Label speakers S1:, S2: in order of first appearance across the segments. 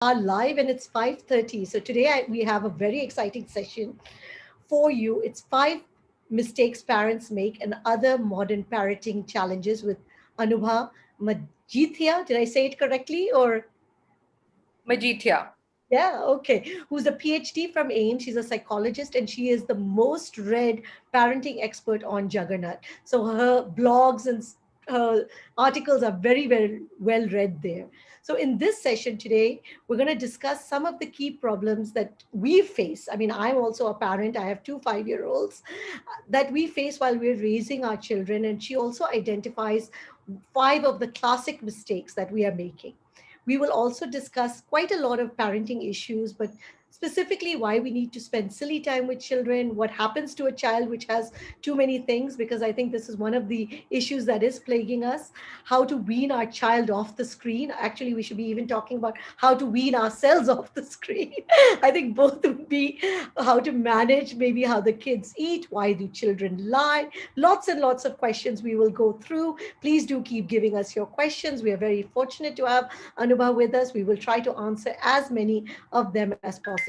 S1: are live and it's 5:30. So today we have a very exciting session for you. It's five mistakes parents make and other modern parenting challenges with Anubha Majithia. Did I say it correctly? Or
S2: Majithia.
S1: yeah, okay. Who's a PhD from AIIMS. She's a psychologist and she is the most read parenting expert on Juggernaut. So her blogs and her articles are very, very well read there. So in this session today, we're going to discuss some of the key problems that we face. I mean, I'm also a parent. I have two 5-year olds that we face while we're raising our children. And she also identifies five of the classic mistakes that we are making. We will also discuss quite a lot of parenting issues, but specifically why we need to spend silly time with children, what happens to a child which has too many things, because I think this is one of the issues that is plaguing us, how to wean our child off the screen. Actually, we should be even talking about how to wean ourselves off the screen. I think both would be how to manage maybe how the kids eat, why do children lie, lots and lots of questions we will go through. Please do keep giving us your questions. We are very fortunate to have Anubha with us. We will try to answer as many of them as possible.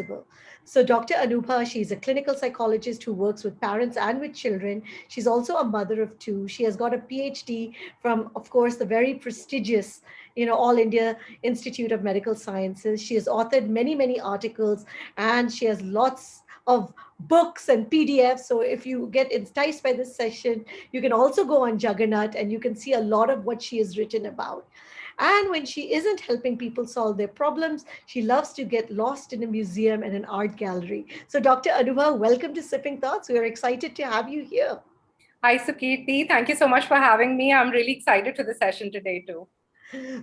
S1: So, Dr. Anubha, she's a clinical psychologist who works with parents and with children. She's also a mother of two. She has got a PhD from, of course, the very prestigious, All India Institute of Medical Sciences. She has authored many, many articles, and she has lots of books and PDFs. So if you get enticed by this session, you can also go on Juggernaut and you can see a lot of what she has written about. And when she isn't helping people solve their problems, she loves to get lost in a museum and an art gallery. So, Dr. Anubha, welcome to Sipping Thoughts. We are excited to have you here.
S2: Hi, Sukirti. Thank you so much for having me. I'm really excited for the session today, too.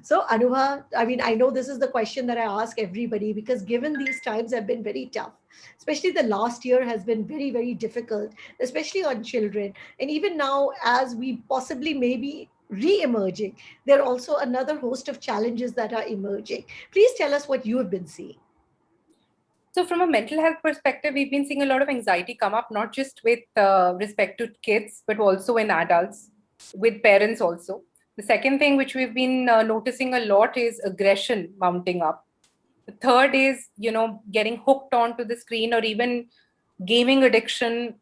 S1: So, Anubha, I mean, I know this is the question that I ask everybody because given these times have been very tough, especially the last year has been very, very difficult, especially on children. And even now, as we possibly maybe re-emerging, there are also another host of challenges that are emerging. Please tell us what you have been seeing.
S2: So, from a mental health perspective, we've been seeing a lot of anxiety come up, not just with respect to kids, but also in adults, with parents also. The second thing which we've been noticing a lot is aggression mounting up. The third is, getting hooked onto the screen or even gaming addiction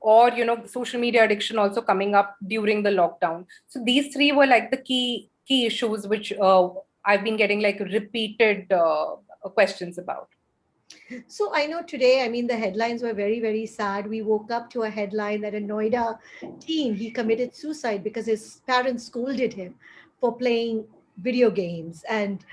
S2: or, social media addiction also coming up during the lockdown. So these three were like the key issues which I've been getting like repeated questions about.
S1: So I know today, I mean, the headlines were very, very sad. We woke up to a headline that a Noida teen, he committed suicide because his parents scolded him for playing video games. And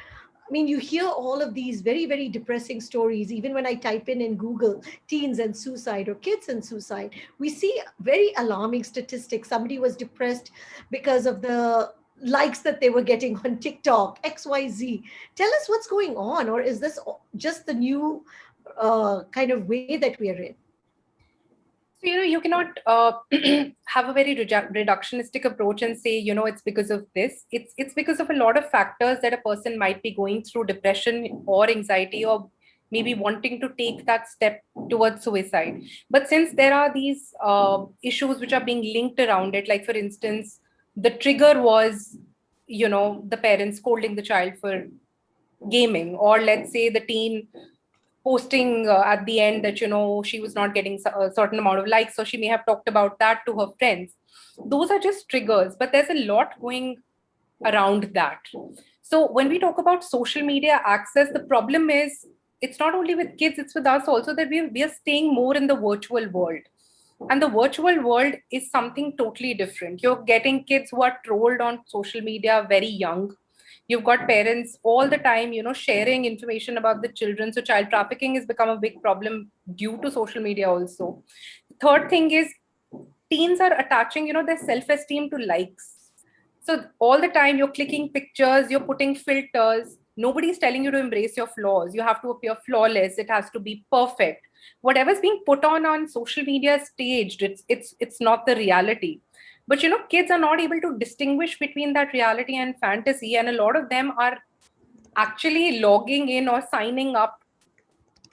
S1: I mean, you hear all of these very, very depressing stories. Even when I type in Google teens and suicide or kids and suicide, we see very alarming statistics. Somebody was depressed because of the likes that they were getting on TikTok, XYZ. Tell us what's going on, or is this just the new kind of way that we are in?
S2: So, you cannot have a very reductionistic approach and say, it's because of this. It's because of a lot of factors that a person might be going through depression or anxiety or maybe wanting to take that step towards suicide. But since there are these issues which are being linked around it, like for instance, the trigger was, the parents scolding the child for gaming, or let's say the teen posting at the end that she was not getting a certain amount of likes, so she may have talked about that to her friends. Those are just triggers, but there's a lot going around that. So when we talk about social media access, the problem is it's not only with kids, it's with us also, that we are staying more in the virtual world. And the virtual world is something totally different. You're getting kids who are trolled on social media very young. You've got parents all the time, sharing information about the children. So child trafficking has become a big problem due to social media also. The third thing is teens are attaching, their self-esteem to likes. So all the time you're clicking pictures, you're putting filters. Nobody's telling you to embrace your flaws. You have to appear flawless. It has to be perfect. Whatever's being put on social media is staged. It's not the reality. But kids are not able to distinguish between that reality and fantasy, and a lot of them are actually logging in or signing up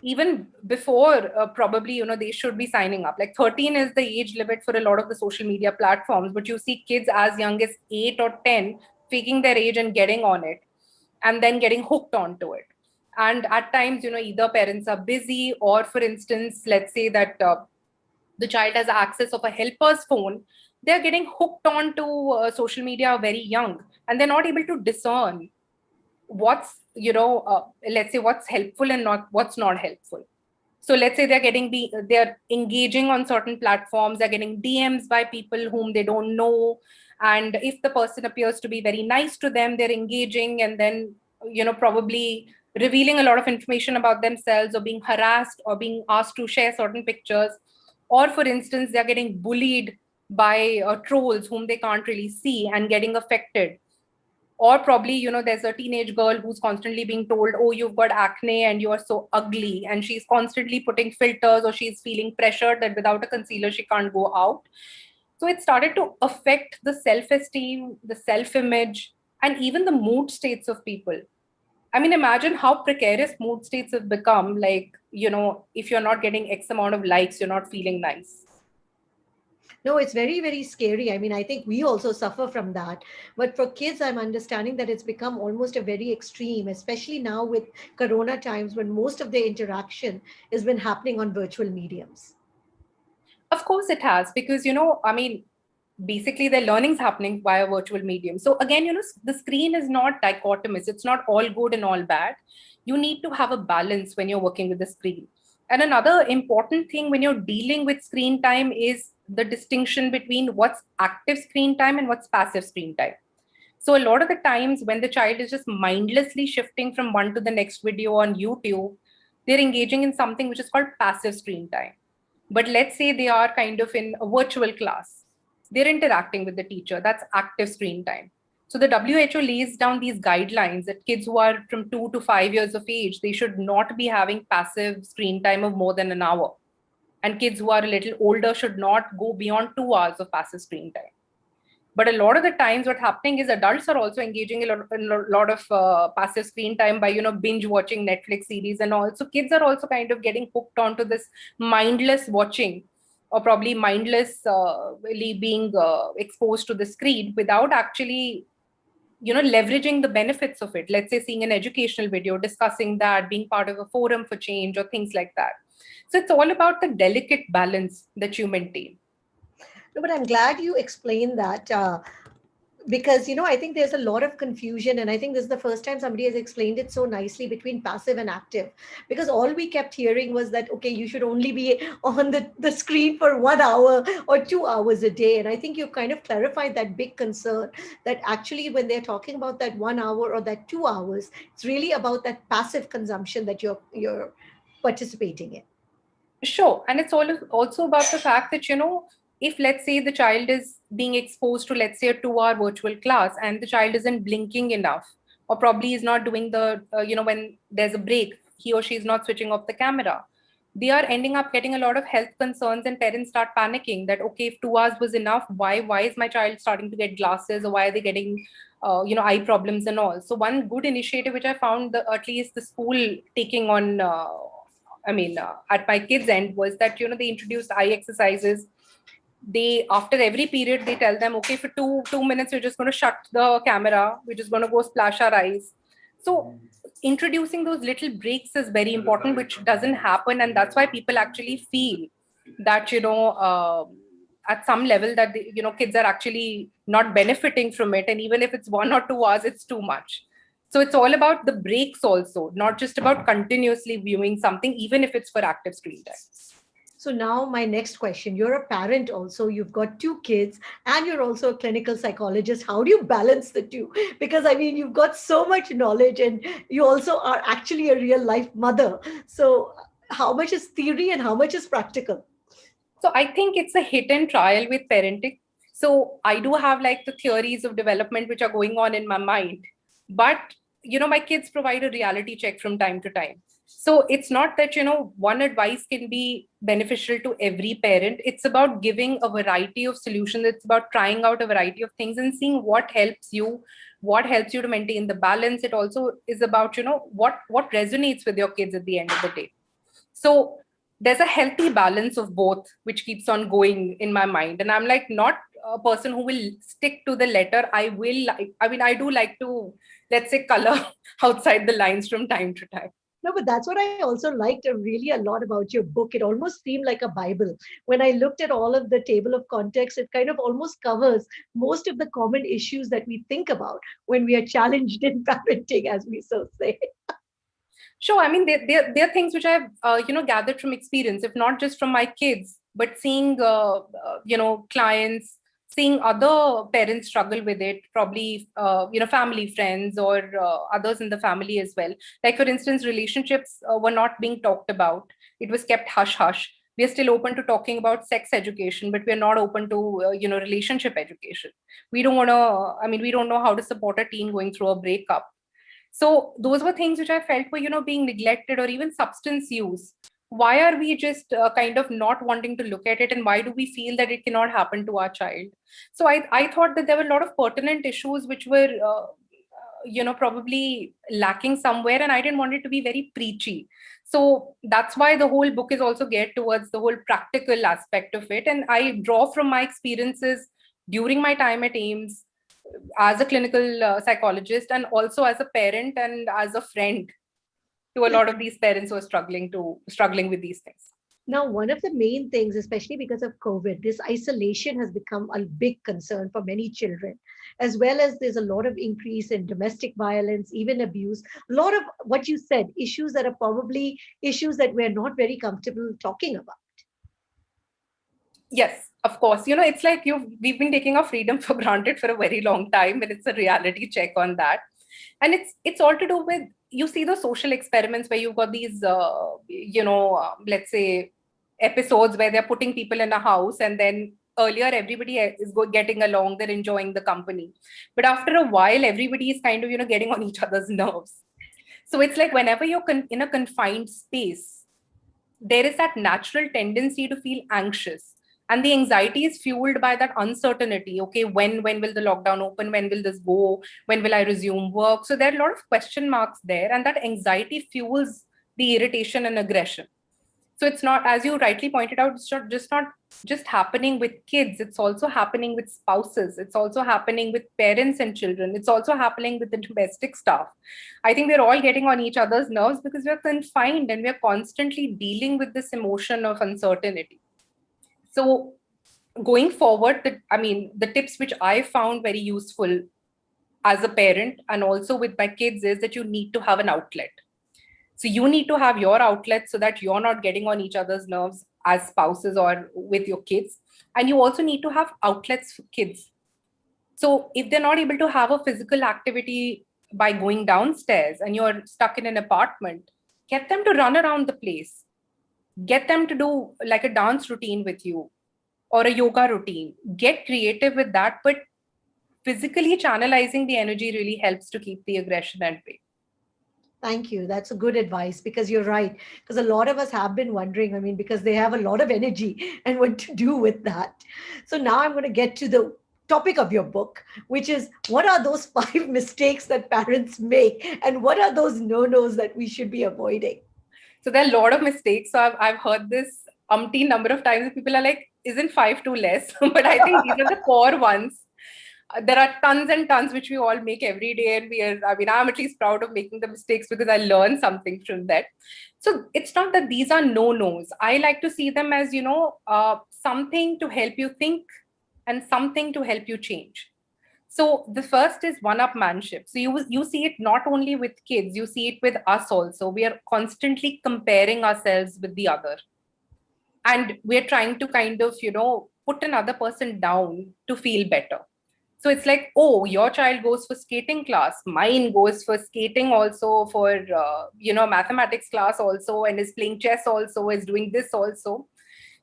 S2: even before probably they should be signing up. Like 13 is the age limit for a lot of the social media platforms, but you see kids as young as 8 or 10 faking their age and getting on it and then getting hooked onto it. And at times, either parents are busy, or for instance, let's say that the child has access of a helper's phone, they're getting hooked on to social media very young, and they're not able to discern what's, let's say, what's helpful and not what's not helpful. So let's say they're engaging on certain platforms, they're getting DMs by people whom they don't know. And if the person appears to be very nice to them, they're engaging, and then, probably revealing a lot of information about themselves, or being harassed, or being asked to share certain pictures. Or for instance, they're getting bullied by trolls whom they can't really see and getting affected. Or probably, there's a teenage girl who's constantly being told, oh, you've got acne and you are so ugly, and she's constantly putting filters, or she's feeling pressured that without a concealer she can't go out. So it started to affect the self-esteem, the self-image, and even the mood states of people. I mean, imagine how precarious mood states have become. Like, if you're not getting X amount of likes, you're not feeling nice.
S1: No, it's very, very scary. I mean, I think we also suffer from that. But for kids, I'm understanding that it's become almost a very extreme, especially now with Corona times when most of their interaction has been happening on virtual mediums.
S2: Of course it has, because, I mean, basically their learning's happening via virtual medium. So again, the screen is not dichotomous. It's not all good and all bad. You need to have a balance when you're working with the screen. And another important thing when you're dealing with screen time is the distinction between what's active screen time and what's passive screen time. So a lot of the times when the child is just mindlessly shifting from one to the next video on YouTube, they're engaging in something which is called passive screen time. But let's say they are kind of in a virtual class, they're interacting with the teacher. That's active screen time. So the WHO lays down these guidelines that kids who are from 2 to 5 years of age, they should not be having passive screen time of more than an hour. And kids who are a little older should not go beyond 2 hours of passive screen time. But a lot of the times what's happening is adults are also engaging in a lot of passive screen time by, binge watching Netflix series and all. So kids are also kind of getting hooked onto this mindless watching, or probably mindlessly being exposed to the screen without actually, leveraging the benefits of it. Let's say seeing an educational video, discussing that, being part of a forum for change, or things like that. So it's all about the delicate balance that you maintain.
S1: No, but I'm glad you explained that. Because I think there's a lot of confusion, and I think this is the first time somebody has explained it so nicely between passive and active. Because all we kept hearing was that, okay, you should only be on the screen for 1 hour or 2 hours a day, and I think you kind of clarified that big concern, that actually when they're talking about that 1 hour or that 2 hours, it's really about that passive consumption that you're participating in.
S2: Sure. And it's also about the fact that, if let's say the child is being exposed to, let's say, a 2 hour virtual class, and the child isn't blinking enough, or probably is not doing when there's a break, he or she is not switching off the camera, they are ending up getting a lot of health concerns, and parents start panicking that, okay, if 2 hours was enough, why is my child starting to get glasses, or why are they getting, eye problems and all. So one good initiative which I found, at least the school taking on, at my kids' end, was that, they introduced eye exercises. They, after every period, they tell them, okay, for two minutes, we're just going to shut the camera. We're just going to go splash our eyes. So introducing those little breaks is very important, which doesn't happen. And that's why people actually feel that, at some level that, kids are actually not benefiting from it. And even if it's 1 or 2 hours, it's too much. So it's all about the breaks also, not just about continuously viewing something, even if it's for active screen time.
S1: So now my next question, you're a parent also, you've got two kids, and you're also a clinical psychologist. How do you balance the two? Because I mean, you've got so much knowledge, and you also are actually a real life mother. So how much is theory and how much is practical?
S2: So I think it's a hit and trial with parenting. So I do have like the theories of development which are going on in my mind, but my kids provide a reality check from time to time. So it's not that one advice can be beneficial to every parent. It's about giving a variety of solutions. It's about trying out a variety of things and seeing what helps you to maintain the balance. It also is about what resonates with your kids at the end of the day. So there's a healthy balance of both which keeps on going in my mind, and I'm like not a person who will stick to the letter. I do like to, let's say, color outside the lines from time to time.
S1: No, but that's what I also liked really a lot about your book. It almost seemed like a Bible. When I looked at all of the table of context, it kind of almost covers most of the common issues that we think about when we are challenged in parenting, as we so say.
S2: Sure. I mean, they're things which I've, gathered from experience, if not just from my kids, but seeing, clients, seeing other parents struggle with it, probably, family, friends, or others in the family as well. Like, for instance, relationships were not being talked about. It was kept hush hush. We are still open to talking about sex education, but we're not open to, relationship education. We don't want to, I mean, we don't know how to support a teen going through a breakup. So those were things which I felt were, being neglected, or even substance use. Why are we just kind of not wanting to look at it, and why do we feel that it cannot happen to our child? So I thought that there were a lot of pertinent issues which were, probably lacking somewhere, and I didn't want it to be very preachy. So that's why the whole book is also geared towards the whole practical aspect of it. And I draw from my experiences during my time at AIIMS, as a clinical psychologist, and also as a parent and as a friend to a lot of these parents who are struggling with these things.
S1: Now, one of the main things, especially because of COVID, this isolation has become a big concern for many children, as well as there's a lot of increase in domestic violence, even abuse. A lot of what you said, issues that are probably issues that we're not very comfortable talking about.
S2: Yes, of course. It's like we've been taking our freedom for granted for a very long time, and it's a reality check on that. And it's all to do with, you see the social experiments where you've got these, let's say, episodes where they're putting people in a house, and then earlier everybody is getting along, they're enjoying the company, but after a while everybody is kind of, getting on each other's nerves. So it's like whenever you're in a confined space, there is that natural tendency to feel anxious, and the anxiety is fueled by that uncertainty. Okay, when will the lockdown open, when will this go, when will I resume work? So there are a lot of question marks there, and that anxiety fuels the irritation and aggression. So it's not, as you rightly pointed out, it's not just happening with kids, it's also happening with spouses, it's also happening with parents and children, it's also happening with the domestic staff. I think we're all getting on each other's nerves because we're confined and we're constantly dealing with this emotion of uncertainty. So going forward, the tips which I found very useful as a parent and also with my kids is that you need to have an outlet. So you need to have your outlet so that you're not getting on each other's nerves as spouses or with your kids. And you also need to have outlets for kids. So if they're not able to have a physical activity by going downstairs and you're stuck in an apartment, get them to run around the place. Get them to do like a dance routine with you or a yoga routine. Get creative with that, but physically channelizing the energy really helps to keep the aggression at bay.
S1: Thank you. That's a good advice because you're right. Because a lot of us have been wondering, I mean, because they have a lot of energy and what to do with that. So now I'm going to get to the topic of your book, which is what are those five mistakes that parents make and what are those no-nos that we should be avoiding?
S2: So there are a lot of mistakes. So I've heard this umpteen number of times. People are like, isn't five too less? But I think these are the core ones. There are tons and tons which we all make every day. And I'm at least proud of making the mistakes because I learn something from that. So it's not that these are no-nos. I like to see them as, something to help you think and something to help you change. So the first is one-upmanship. So you see it not only with kids, you see it with us also. We are constantly comparing ourselves with the other. And we're trying to kind of, put another person down to feel better. So it's like, oh, your child goes for skating class, mine goes for skating also, for mathematics class also, and is playing chess also, is doing this also.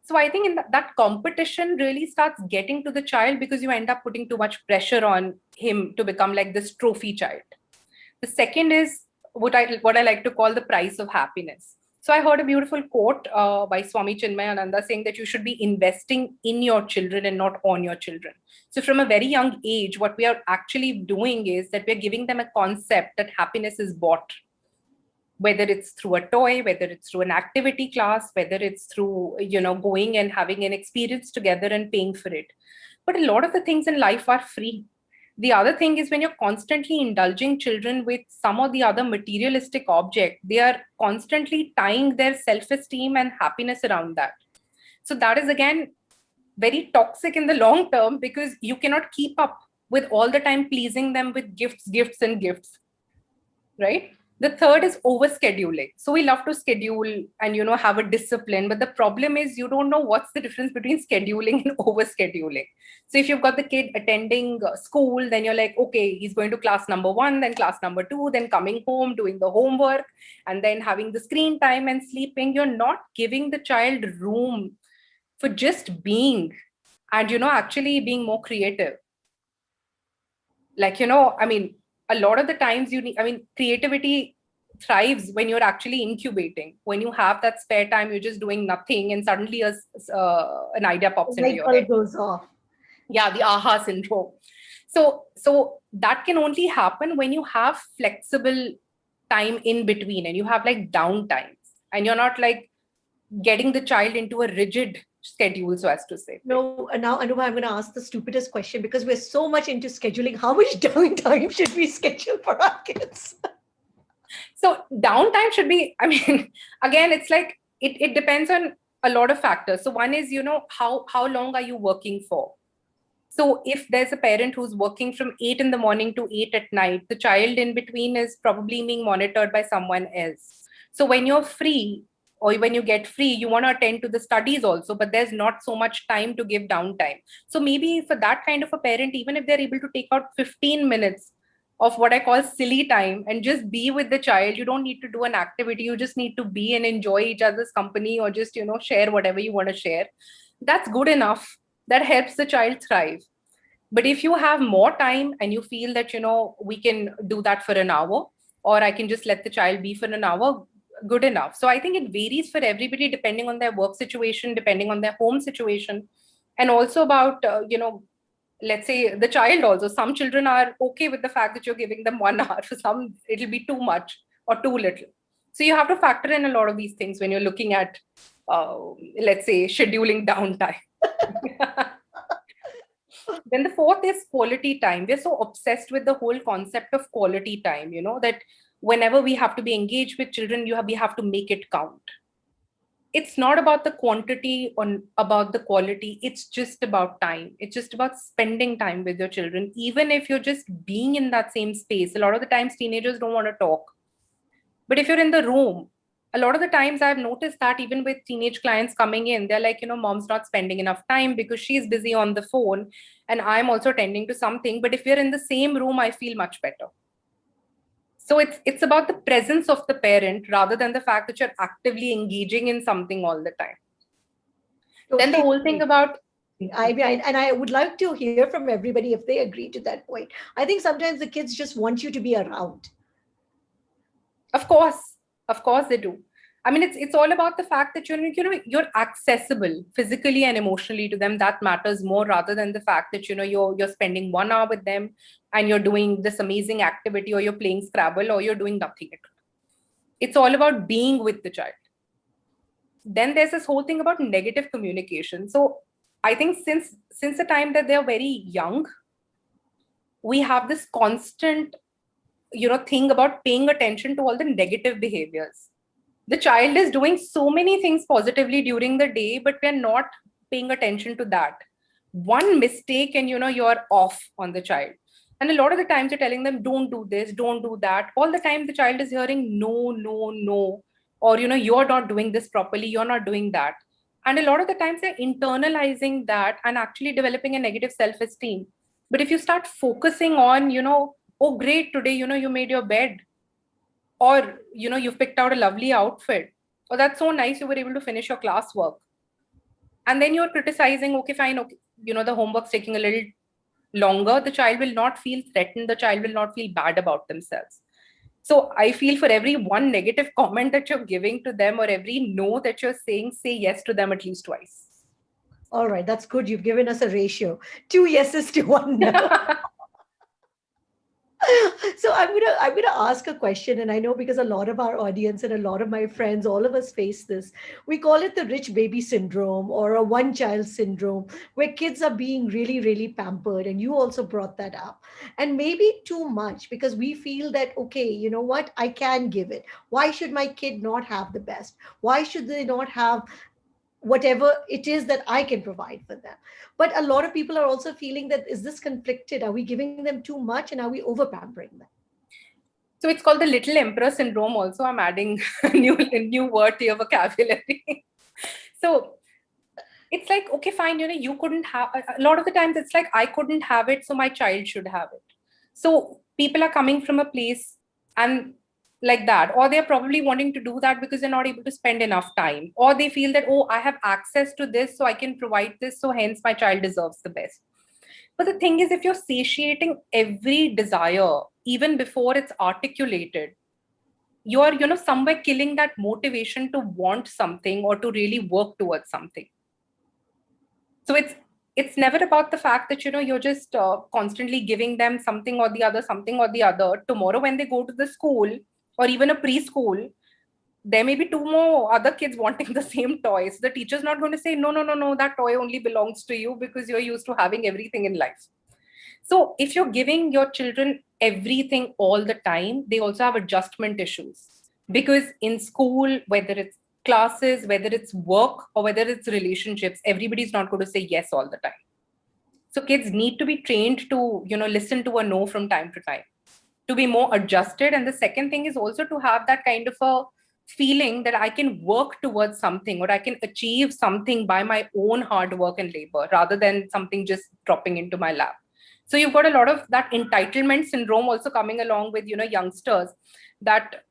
S2: So I think in that competition really starts getting to the child because you end up putting too much pressure on him to become like this trophy child. The second is what I like to call the price of happiness. So I heard a beautiful quote by Swami Chinmayananda saying that you should be investing in your children and not on your children. So from a very young age, what we are actually doing is that we're giving them a concept that happiness is bought, whether it's through a toy, whether it's through an activity class, whether it's through, going and having an experience together and paying for it. But a lot of the things in life are free. The other thing is when you're constantly indulging children with some or the other materialistic object, they are constantly tying their self-esteem and happiness around that. So that is again very toxic in the long term, because you cannot keep up with all the time pleasing them with gifts, gifts, and gifts, right? The third is over scheduling. So we love to schedule and have a discipline, but the problem is you don't know what's the difference between scheduling and over scheduling. So if you've got the kid attending school, then you're like, okay, he's going to class number 1, then class number 2, then coming home, doing the homework, and then having the screen time and sleeping. You're not giving the child room for just being, and actually being more creative. Like, I mean, a lot of the times you need, I mean, creativity thrives when you're actually incubating. When you have that spare time, you're just doing nothing, and suddenly an idea
S1: The
S2: pops into
S1: light
S2: your head.
S1: bulb goes off.
S2: Yeah, the aha syndrome. So that can only happen when you have flexible time in between, and you have like down times, and you're not like getting the child into a rigid schedule, so as to say.
S1: No, now Anubha, I'm going to ask the stupidest question, because we're so much into scheduling. How much downtime should we schedule for our kids?
S2: So downtime should be, I mean, again, it's like it depends on a lot of factors. So one is, how long are you working for? So if there's a parent who's working from 8 in the morning to 8 at night, the child in between is probably being monitored by someone else. So when you're free, or when you get free, you want to attend to the studies also, but there's not so much time to give downtime. So maybe for that kind of a parent, even if they're able to take out 15 minutes of what I call silly time and just be with the child, you don't need to do an activity. You just need to be and enjoy each other's company, or just, share whatever you want to share. That's good enough. That helps the child thrive. But if you have more time and you feel that, we can do that for an hour, or I can just let the child be for an hour, good enough. So I think it varies for everybody depending on their work situation, depending on their home situation, and also about, let's say the child also. Some children are okay with the fact that you're giving them 1 hour. For some, it'll be too much or too little. So you have to factor in a lot of these things when you're looking at, let's say, scheduling downtime. Then the fourth is quality time. We're so obsessed with the whole concept of quality time, that whenever we have to be engaged with children, we have to make it count. It's not about the quantity or about the quality. It's just about time. It's just about spending time with your children, even if you're just being in that same space. A lot of the times teenagers don't want to talk, but if you're in the room, a lot of the times I've noticed that even with teenage clients coming in, they're like, mom's not spending enough time because she's busy on the phone, and I'm also tending to something. But if we're in the same room, I feel much better. So it's about the presence of the parent rather than the fact that you're actively engaging in something all the time. Then the
S1: Totally
S2: whole thing
S1: agree.
S2: about,
S1: I mean, and I would like to hear from everybody if they agree to that point. I think sometimes the kids just want you to be around.
S2: of course, they do. I mean, it's all about the fact that you're accessible physically and emotionally to them. That matters more rather than the fact that you're spending 1 hour with them and you're doing this amazing activity, or you're playing Scrabble, or you're doing nothing at all. It's all about being with the child. Then there's this whole thing about negative communication. So I think since the time that they're very young, we have this constant thing about paying attention to all the negative behaviors. The child is doing so many things positively during the day, but we're not paying attention to that. One mistake and you're off on the child. And a lot of the times you're telling them, don't do this, don't do that. All the time the child is hearing no, no, no. Or you're not doing this properly, you're not doing that. And a lot of the times they're internalizing that and actually developing a negative self-esteem. But if you start focusing on, oh great, today you made your bed, or you've picked out a lovely outfit, or that's so nice, you were able to finish your classwork, and then you're criticizing, okay fine, okay, the homework's taking a little longer, the child will not feel threatened, the child will not feel bad about themselves. So I feel for every one negative comment that you're giving to them, or every no that you're saying, say yes to them at least twice.
S1: All right, that's good. You've given us a ratio. 2 yeses to 1 no. So I'm gonna ask a question, and I know because a lot of our audience and a lot of my friends, all of us face this. We call it the rich baby syndrome or a one child syndrome, where kids are being really, really pampered. And you also brought that up, and maybe too much because we feel that okay, you know what, I can give it. Why should my kid not have the best? Why should they not have whatever it is that I can provide for them? But a lot of people are also feeling that is this conflicted? Are we giving them too much and are we over pampering them?
S2: So it's called the little emperor syndrome. Also, I'm adding a new word to your vocabulary. So it's like, okay, fine, you couldn't have, a lot of the times it's like, I couldn't have it, so my child should have it. So people are coming from a place and like that, or they're probably wanting to do that because they're not able to spend enough time, or they feel that, oh, I have access to this, so I can provide this, so hence my child deserves the best. But the thing is, if you're satiating every desire, even before it's articulated, you're, somewhere killing that motivation to want something or to really work towards something. So it's never about the fact that you're just constantly giving them something or the other. Tomorrow when they go to the school or even a preschool, there may be two more other kids wanting the same toy. So the teacher's not going to say, no, no, no, no, that toy only belongs to you because you're used to having everything in life. So if you're giving your children everything all the time, they also have adjustment issues. Because in school, whether it's classes, whether it's work, or whether it's relationships, everybody's not going to say yes all the time. So kids need to be trained to, listen to a no from time to time, to be more adjusted. And the second thing is also to have that kind of a feeling that I can work towards something or I can achieve something by my own hard work and labor rather than something just dropping into my lap. So you've got a lot of that entitlement syndrome also coming along with, youngsters that,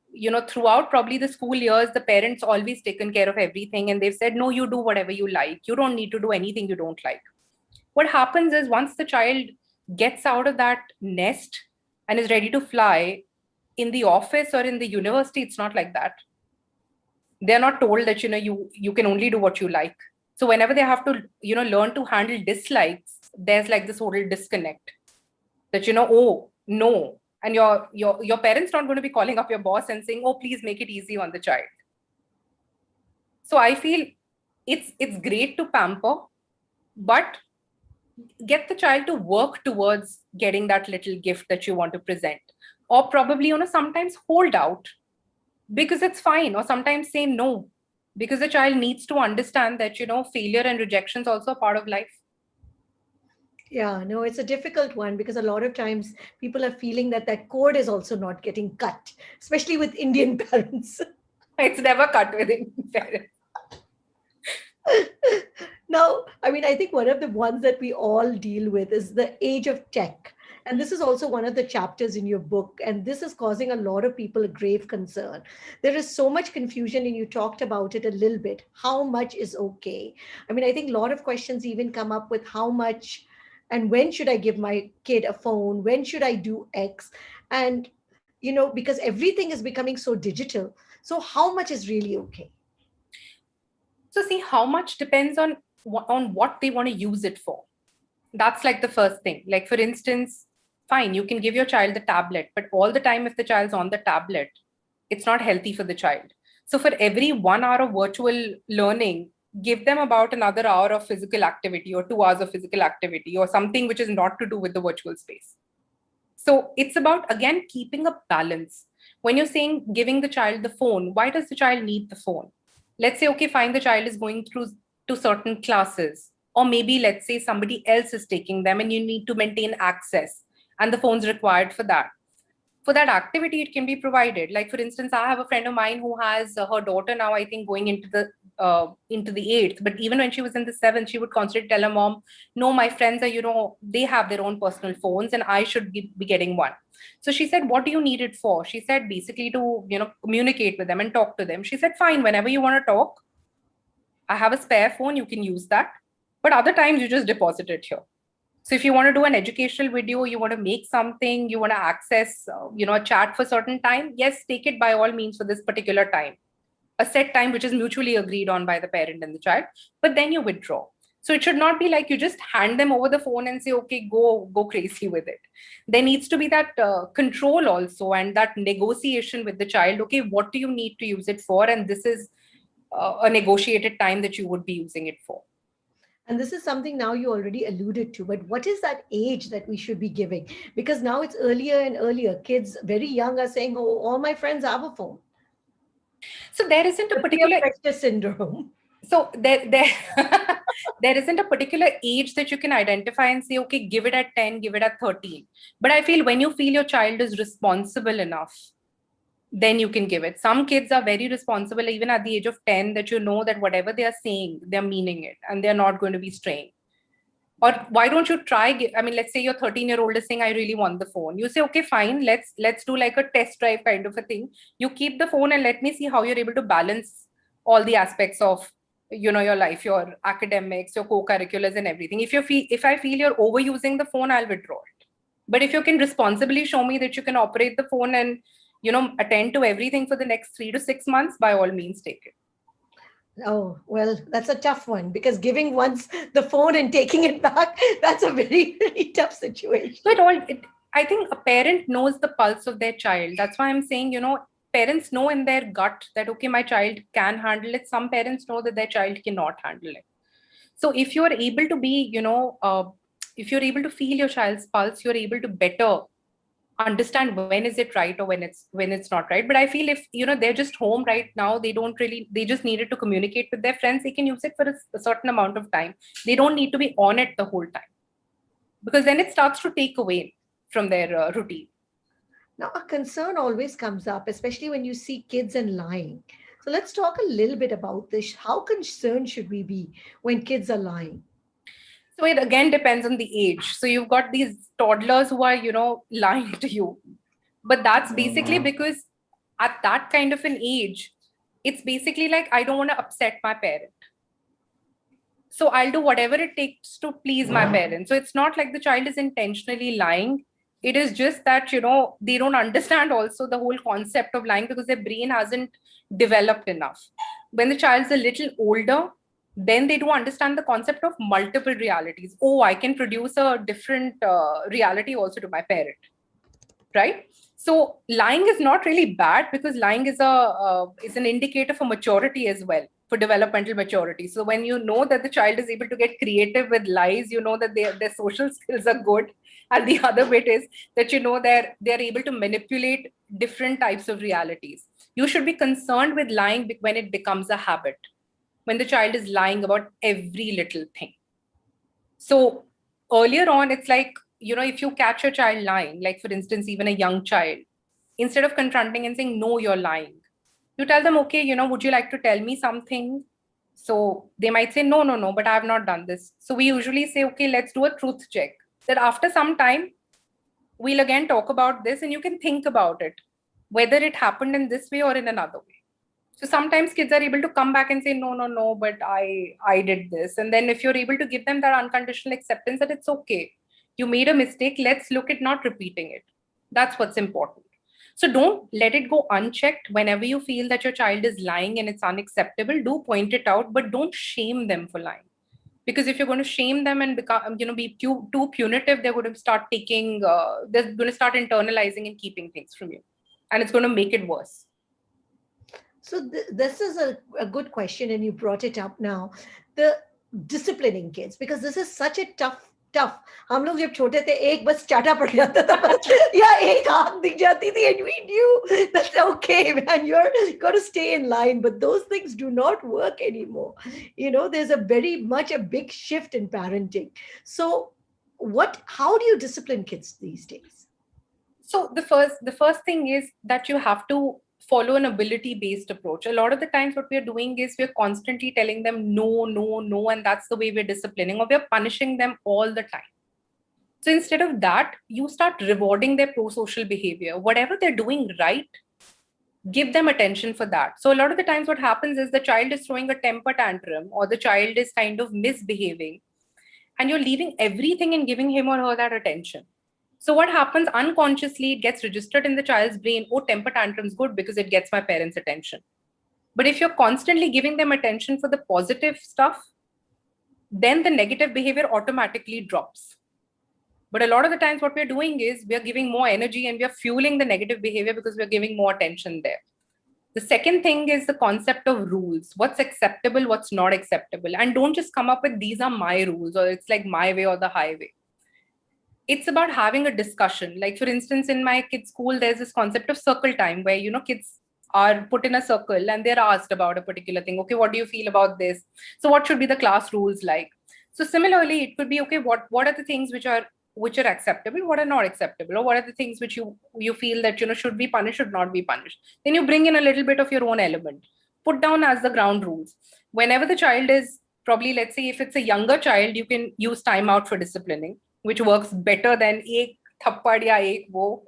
S2: throughout probably the school years, the parents always taken care of everything. And they've said, no, you do whatever you like. You don't need to do anything you don't like. What happens is once the child gets out of that nest and is ready to fly in the office or in the university, it's not like that. They're not told that, you can only do what you like. So whenever they have to, learn to handle dislikes, there's like this total disconnect that, oh, no. And your parents not going to be calling up your boss and saying, oh, please make it easy on the child. So I feel it's great to pamper, but get the child to work towards getting that little gift that you want to present, or probably, sometimes hold out because it's fine, or sometimes say no because the child needs to understand that, failure and rejection is also a part of life.
S1: Yeah, no, it's a difficult one because a lot of times people are feeling that that cord is also not getting cut, especially with Indian parents.
S2: It's never cut within parents.
S1: Now, I mean, I think one of the ones that we all deal with is the age of tech. And this is also one of the chapters in your book. And this is causing a lot of people a grave concern. There is so much confusion, and you talked about it a little bit. How much is okay? I mean, I think a lot of questions even come up with how much and when should I give my kid a phone? When should I do X? And, because everything is becoming so digital. So, how much is really okay?
S2: So see, how much depends on what they want to use it for. That's like the first thing. Like for instance, fine, you can give your child the tablet, but all the time if the child's on the tablet, it's not healthy for the child. So for every 1 hour of virtual learning, give them about another hour of physical activity or 2 hours of physical activity or something which is not to do with the virtual space. So it's about, again, keeping a balance. When you're saying giving the child the phone, why does the child need the phone? Let's say, okay, fine, the child is going through to certain classes, or maybe let's say somebody else is taking them and you need to maintain access and the phone's required for that. For that activity, it can be provided. Like for instance, I have a friend of mine who has her daughter now, I think, going into the eighth. But even when she was in the seventh, she would constantly tell her mom, "No, my friends are, they have their own personal phones, and I should be getting one." So she said, "What do you need it for?" She said, "Basically to communicate with them and talk to them." She said, "Fine, whenever you want to talk, I have a spare phone. You can use that, but other times you just deposit it here." So if you want to do an educational video, you want to make something, you want to access, a chat for certain time, yes, take it by all means for this particular time, a set time which is mutually agreed on by the parent and the child, but then you withdraw. So it should not be like you just hand them over the phone and say, okay, go crazy with it. There needs to be that control also, and that negotiation with the child. Okay, what do you need to use it for? And this is a negotiated time that you would be using it for.
S1: And this is something now you already alluded to, but what is that age that we should be giving? Because now it's earlier and earlier. Kids very young are saying, oh, all my friends have a phone.
S2: So there isn't a
S1: The peer
S2: particular
S1: pressure syndrome.
S2: so there there isn't a particular age that you can identify and say, okay, give it at 10, give it at 13. But I feel when you feel your child is responsible enough, then you can give it. Some kids are very responsible even at the age of 10, that you know that whatever they are saying, they're meaning it and they're not going to be straying. Or why don't you try, I mean, let's say your 13-year-old is saying, I really want the phone. You say, okay, fine, let's do like a test drive kind of a thing. You keep the phone and let me see how you're able to balance all the aspects of, your life, your academics, your co-curriculars and everything. If I feel you're overusing the phone, I'll withdraw it. But if you can responsibly show me that you can operate the phone and attend to everything for the next 3 to 6 months, by all means take it.
S1: Oh, well, that's a tough one because giving once the phone and taking it back, that's a very, very tough situation.
S2: So I think a parent knows the pulse of their child. That's why I'm saying, parents know in their gut that, okay, my child can handle it. Some parents know that their child cannot handle it. So if you're able to be, if you're able to feel your child's pulse, you're able to better understand when is it right or when it's not right. But I feel if they're just home right now, they just needed to communicate with their friends, they can use it for a certain amount of time. They don't need to be on it the whole time, because then it starts to take away from their routine.
S1: Now, a concern always comes up, especially when you see kids and lying. So let's talk a little bit about this. How concerned should we be when kids are lying?
S2: So it again depends on the age. So you've got these toddlers who are, lying to you. But that's basically because at that kind of an age, it's basically like, I don't want to upset my parent. So I'll do whatever it takes to please my parents. So it's not like the child is intentionally lying. It is just that, they don't understand also the whole concept of lying because their brain hasn't developed enough. When the child's a little older, then they do understand the concept of multiple realities. Oh, I can produce a different reality also to my parent, right? So lying is not really bad, because lying is an indicator for maturity as well, for developmental maturity. So when you know that the child is able to get creative with lies, you know that their social skills are good. And the other bit is that they're able to manipulate different types of realities. You should be concerned with lying when it becomes a habit, when the child is lying about every little thing. So earlier on, it's like, if you catch your child lying, like for instance, even a young child, instead of confronting and saying, no, you're lying, you tell them, okay, would you like to tell me something? So they might say, no, no, no, but I have not done this. So we usually say, okay, let's do a truth check. That after some time, we'll again talk about this and you can think about it, whether it happened in this way or in another way. So sometimes kids are able to come back and say, no, no, no, but I did this. And then if you're able to give them that unconditional acceptance that it's okay, you made a mistake, let's look at not repeating it. That's what's important. So don't let it go unchecked. Whenever you feel that your child is lying and it's unacceptable, do point it out, but don't shame them for lying. Because if you're going to shame them and become, be too punitive, they're going to start they're going to start internalizing and keeping things from you. And it's going to make it worse.
S1: So this is a good question, and you brought it up now. The disciplining kids, because this is such a tough. हम लोग जब छोटे थे एक बस चाटा पड़ जाता था बस या एक हाथ दिख जाती थी and we knew that's okay, man, you're got to stay in line. But those things do not work anymore. There's a very much a big shift in parenting. So how do you discipline kids these days?
S2: So the first thing is that you have to follow an ability based approach. A lot of the times what we're doing is we're constantly telling them no, no, no, and that's the way we're disciplining, or we're punishing them all the time. So instead of that, you start rewarding their pro-social behavior. Whatever they're doing right, give them attention for that. So a lot of the times what happens is the child is throwing a temper tantrum, or the child is kind of misbehaving, and you're leaving everything and giving him or her that attention. So what happens unconsciously, it gets registered in the child's brain, oh, temper tantrum's good because it gets my parents' attention. But if you're constantly giving them attention for the positive stuff, then the negative behavior automatically drops. But a lot of the times what we're doing is we're giving more energy and we're fueling the negative behavior because we're giving more attention there. The second thing is the concept of rules. What's acceptable, what's not acceptable. And don't just come up with these are my rules or it's like my way or the highway. It's about having a discussion. Like for instance, in my kids' school, there's this concept of circle time where, kids are put in a circle and they're asked about a particular thing. Okay, what do you feel about this? So what should be the class rules like? So similarly, it could be, okay, what are the things which are acceptable, what are not acceptable, or what are the things which you feel that should be punished, should not be punished. Then you bring in a little bit of your own element, put down as the ground rules. Whenever the child is probably, let's say if it's a younger child, you can use timeout for disciplining, which works better than ek thappad ya ek wo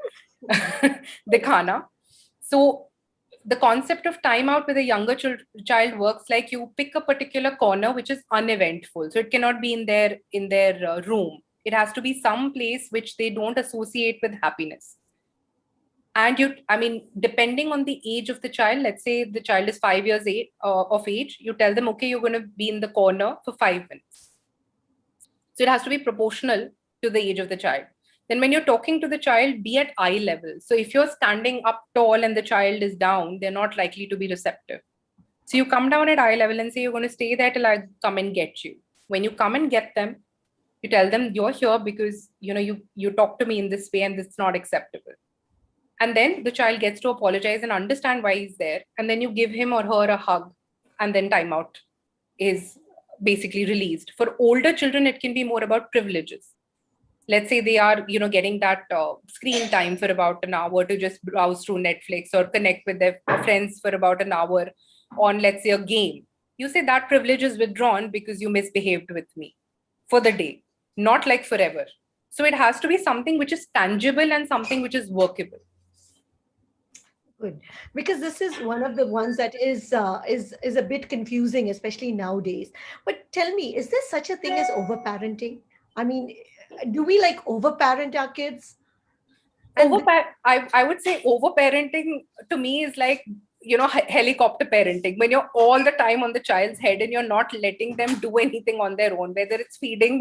S2: dikhana. So the concept of timeout with a younger child works like you pick a particular corner which is uneventful. So it cannot be in their room. It has to be some place which they don't associate with happiness. And depending on the age of the child, let's say the child is 5 years of age, you tell them, okay, you're going to be in the corner for 5 minutes. So it has to be proportional to the age of the child. Then when you're talking to the child, be at eye level. So if you're standing up tall and the child is down, they're not likely to be receptive. So you come down at eye level and say, you're going to stay there till I come and get you. When you come and get them, you tell them you're here because you talk to me in this way and this is not acceptable. And then the child gets to apologize and understand why he's there. And then you give him or her a hug, and then timeout is basically released. For older children, it can be more about privileges. Let's say they are, getting that screen time for about an hour to just browse through Netflix or connect with their friends for about an hour on, let's say, a game. You say that privilege is withdrawn because you misbehaved with me for the day, not like forever. So it has to be something which is tangible and something which is workable.
S1: Good, because this is one of the ones that is a bit confusing, especially nowadays. But tell me, is there such a thing as overparenting? I mean, do we like overparent our kids? And
S2: I would say overparenting to me is like, helicopter parenting, when you're all the time on the child's head and you're not letting them do anything on their own, whether it's feeding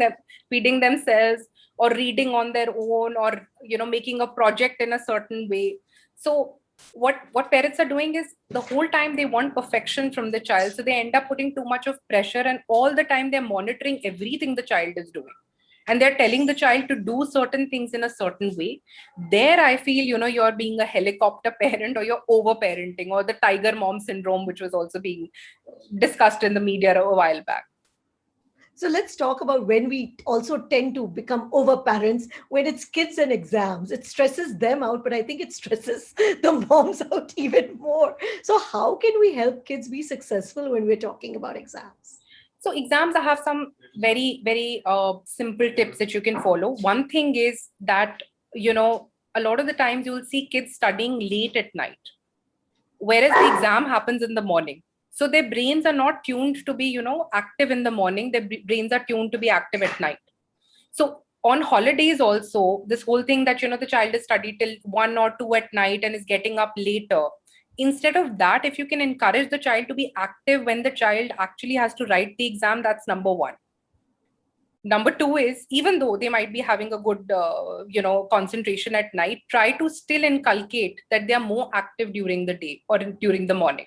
S2: themselves or reading on their own or, making a project in a certain way. So what parents are doing is the whole time they want perfection from the child. So they end up putting too much of pressure and all the time they're monitoring everything the child is doing. And they're telling the child to do certain things in a certain way. There, I feel, you're being a helicopter parent or you're over parenting, or the tiger mom syndrome, which was also being discussed in the media a while back.
S1: so let's talk about when we also tend to become over parents when it's kids and exams. It stresses them out, but I think it stresses the moms out even more. So how can we help kids be successful when we're talking about exams?
S2: So exams, I have some very, very simple tips that you can follow. One thing is that, a lot of the times you'll see kids studying late at night, whereas the exam happens in the morning. So their brains are not tuned to be, active in the morning. Their brains are tuned to be active at night. So on holidays also, this whole thing that, the child is studied till 1 or 2 at night and is getting up later. Instead of that, if you can encourage the child to be active when the child actually has to write the exam, that's number one. Number two is, even though they might be having a good, concentration at night, try to still inculcate that they are more active during the day or during the morning.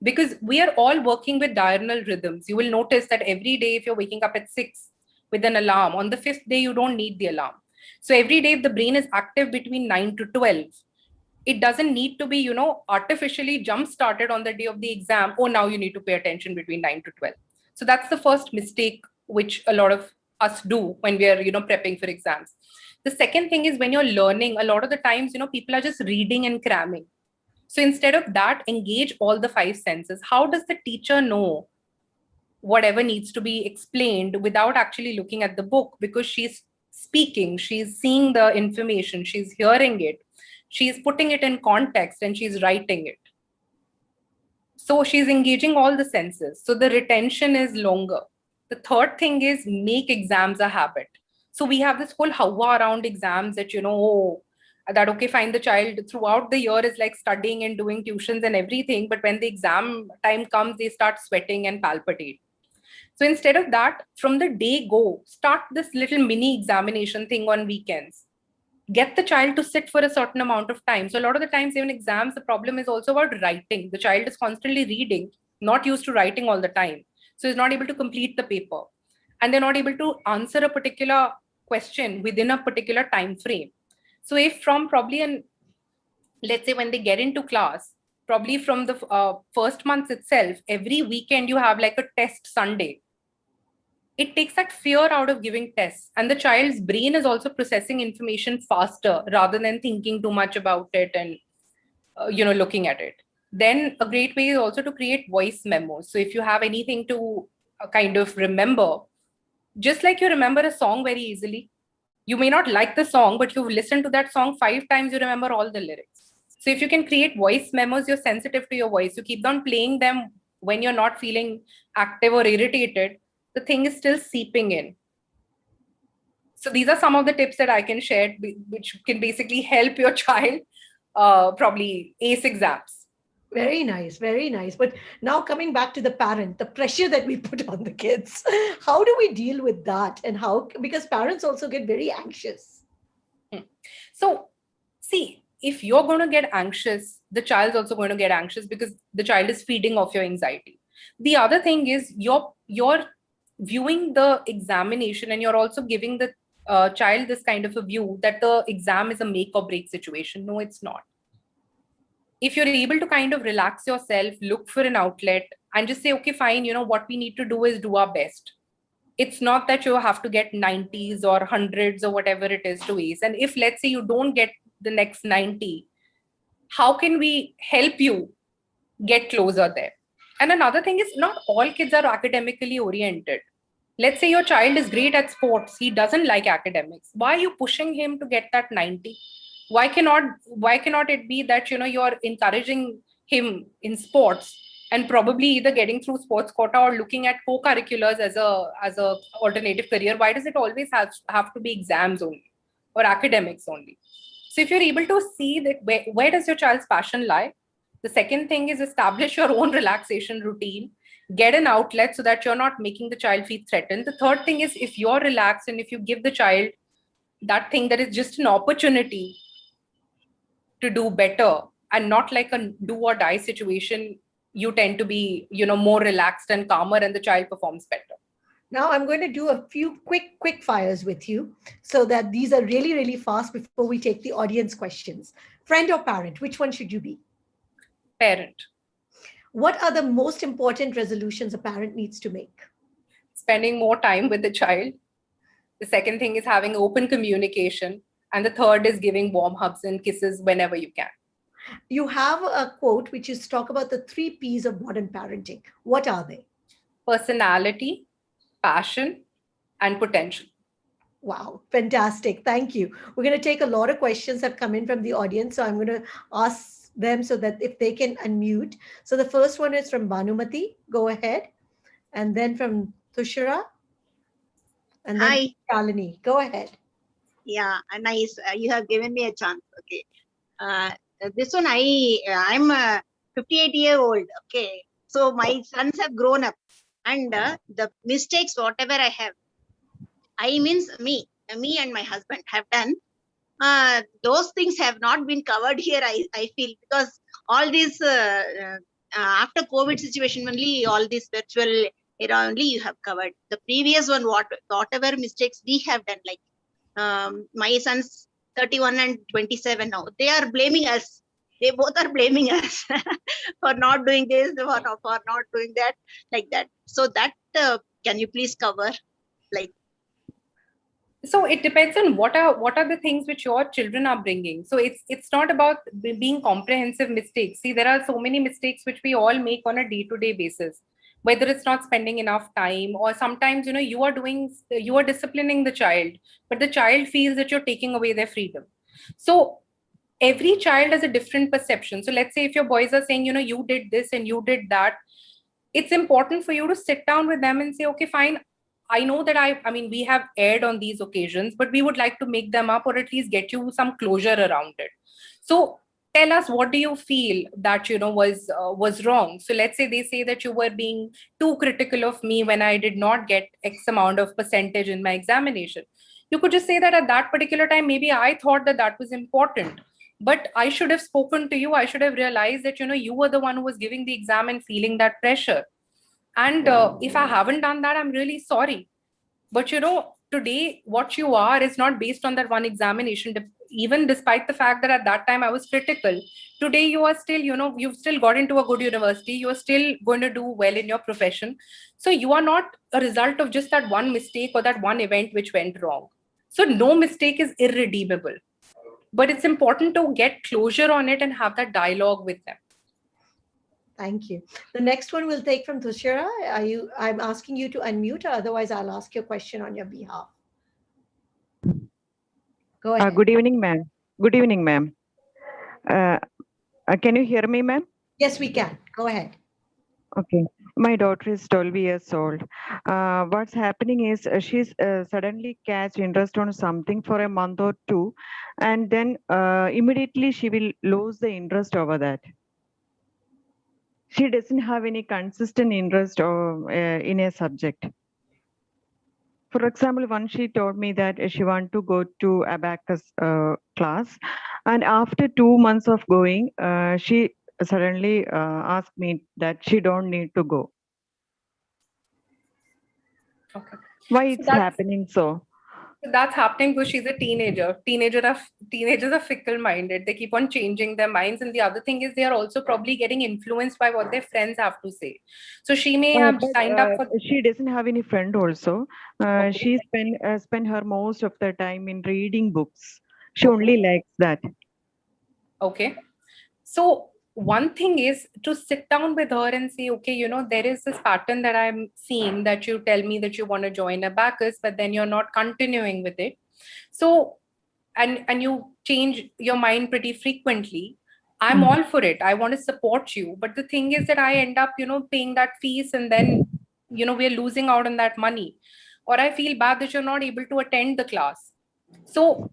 S2: Because we are all working with diurnal rhythms. You will notice that every day, if you're waking up at 6 with an alarm, on the 5th day, you don't need the alarm. So every day, if the brain is active between 9 to 12, it doesn't need to be, artificially jump started on the day of the exam. Oh, now you need to pay attention between 9 to 12. So that's the first mistake which a lot of us do when we are, prepping for exams. The second thing is when you're learning, a lot of the times, people are just reading and cramming. So instead of that, engage all the 5 senses. How does the teacher know whatever needs to be explained without actually looking at the book? Because she's speaking, she's seeing the information, she's hearing it, she's putting it in context, and she's writing it. So she's engaging all the senses. So the retention is longer. The third thing is make exams a habit. So we have this whole hawa around exams that, that, okay, fine, the child throughout the year is like studying and doing tuitions and everything. But when the exam time comes, they start sweating and palpitate. So instead of that, from the day go, start this little mini examination thing on weekends. Get the child to sit for a certain amount of time. So a lot of the times, even exams, the problem is also about writing. The child is constantly reading, not used to writing all the time. So is not able to complete the paper. And they're not able to answer a particular question within a particular time frame. So if from probably let's say when they get into class, probably from the first month itself, every weekend you have like a test Sunday, it takes that fear out of giving tests, and the child's brain is also processing information faster rather than thinking too much about it and looking at it. Then a great way is also to create voice memos. So if you have anything to kind of remember, just like you remember a song very easily, you may not like the song, but you've listened to that song 5 times, you remember all the lyrics. So if you can create voice memos, you're sensitive to your voice, you keep on playing them when you're not feeling active or irritated, the thing is still seeping in. So these are some of the tips that I can share, which can basically help your child probably ace exams.
S1: Very nice, very nice. But now coming back to the parent, the pressure that we put on the kids, how do we deal with that? And how, because parents also get very anxious.
S2: So, see, if you're going to get anxious, the child's also going to get anxious because the child is feeding off your anxiety. The other thing is you're viewing the examination, and you're also giving the child this kind of a view that the exam is a make or break situation. No, it's not. If you're able to kind of relax yourself, look for an outlet, and just say, okay, fine, what we need to do is do our best. It's not that you have to get 90s or hundreds or whatever it is to ace. And if, let's say, you don't get the next 90, how can we help you get closer there? And another thing is, not all kids are academically oriented. Let's say your child is great at sports, he doesn't like academics. Why are you pushing him to get that 90? Why cannot it be that you're encouraging him in sports, and probably either getting through sports quota or looking at co-curriculars as a alternative career? Why does it always have to be exams only or academics only? So if you're able to see that where does your child's passion lie, the second thing is establish your own relaxation routine, get an outlet so that you're not making the child feel threatened. The third thing is, if you're relaxed and if you give the child that thing that is just an opportunity to do better and not like a do or die situation, you tend to be more relaxed and calmer, and the child performs better.
S1: Now I'm going to do a few quick fires with you so that these are really, really fast before we take the audience questions. Friend or parent, which one should you be?
S2: Parent.
S1: What are the most important resolutions a parent needs to make?
S2: Spending more time with the child. The second thing is having open communication, and the third is giving warm hugs and kisses whenever you can.
S1: You have a quote which is talk about the 3 P's of modern parenting. What are they?
S2: Personality, passion, and potential.
S1: Wow, fantastic. Thank you. We're going to take a lot of questions that come in from the audience. So I'm going to ask them so that if they can unmute. So the first one is from Bhanumati. Go ahead. And then from Tushara. And then
S3: Hi.
S1: Shalini. Go ahead.
S3: Yeah, nice. You have given me a chance. Okay. This one, I'm 58-year-old. Okay. So my sons have grown up, and the mistakes, whatever I have, I means me and my husband have done. Those things have not been covered here. I feel, because all this after COVID situation only, all this virtual era only you have covered. The previous one, whatever mistakes we have done, like my sons 31 and 27 now, they are blaming us. They both are blaming us for not doing this, for not doing that, like that. So that can you please cover, like?
S2: So it depends on what are the things which your children are bringing. So it's not about being comprehensive mistakes. See, there are so many mistakes which we all make on a day-to-day basis, whether it's not spending enough time, or sometimes you are disciplining the child, but the child feels that you're taking away their freedom. So every child has a different perception. So let's say if your boys are saying, you did this and you did that, it's important for you to sit down with them and say, okay, fine, I know that I mean, we have aired on these occasions, but we would like to make them up, or at least get you some closure around it. So tell us, what do you feel that was wrong? So let's say they say that you were being too critical of me when I did not get X amount of percentage in my examination. You could just say that at that particular time, maybe I thought that that was important, but I should have spoken to you. I should have realized that you were the one who was giving the exam and feeling that pressure. And if I haven't done that, I'm really sorry. But today what you are is not based on that one examination. Even despite the fact that at that time I was critical, today you are still, you've still got into a good university. You are still going to do well in your profession. So you are not a result of just that one mistake or that one event which went wrong. So no mistake is irredeemable. But it's important to get closure on it and have that dialogue with them.
S1: Thank you. The next one we'll take from Tushara. I'm asking you to unmute, or otherwise I'll ask your question on your behalf. Go ahead.
S4: Good evening, ma'am. Good evening, ma'am. Can you hear me, ma'am?
S1: Yes, we can. Go ahead.
S4: Okay. My daughter is 12 years old. What's happening is she's suddenly catch interest on something for a month or two, and then immediately she will lose the interest over that. She doesn't have any consistent interest in a subject. For example, once she told me that she want to go to abacus class, and after 2 months of going, she suddenly asked me that she don't need to go.
S2: Okay.
S4: Why it's happening so?
S2: That's happening because she's a teenager. Teenagers are fickle-minded. They keep on changing their minds. And the other thing is they are also probably getting influenced by what their friends have to say. So she may have signed up for...
S4: She doesn't have any friend also.
S2: Okay.
S4: She spend her most of the time in reading books. She only likes that.
S2: Okay. So one thing is to sit down with her and say, okay, there is this pattern that I'm seeing, that you tell me that you want to join abacus, but then you're not continuing with it. So, and you change your mind pretty frequently. I'm all for it. I want to support you. But the thing is that I end up, paying that fees, and then, we're losing out on that money. Or I feel bad that you're not able to attend the class. So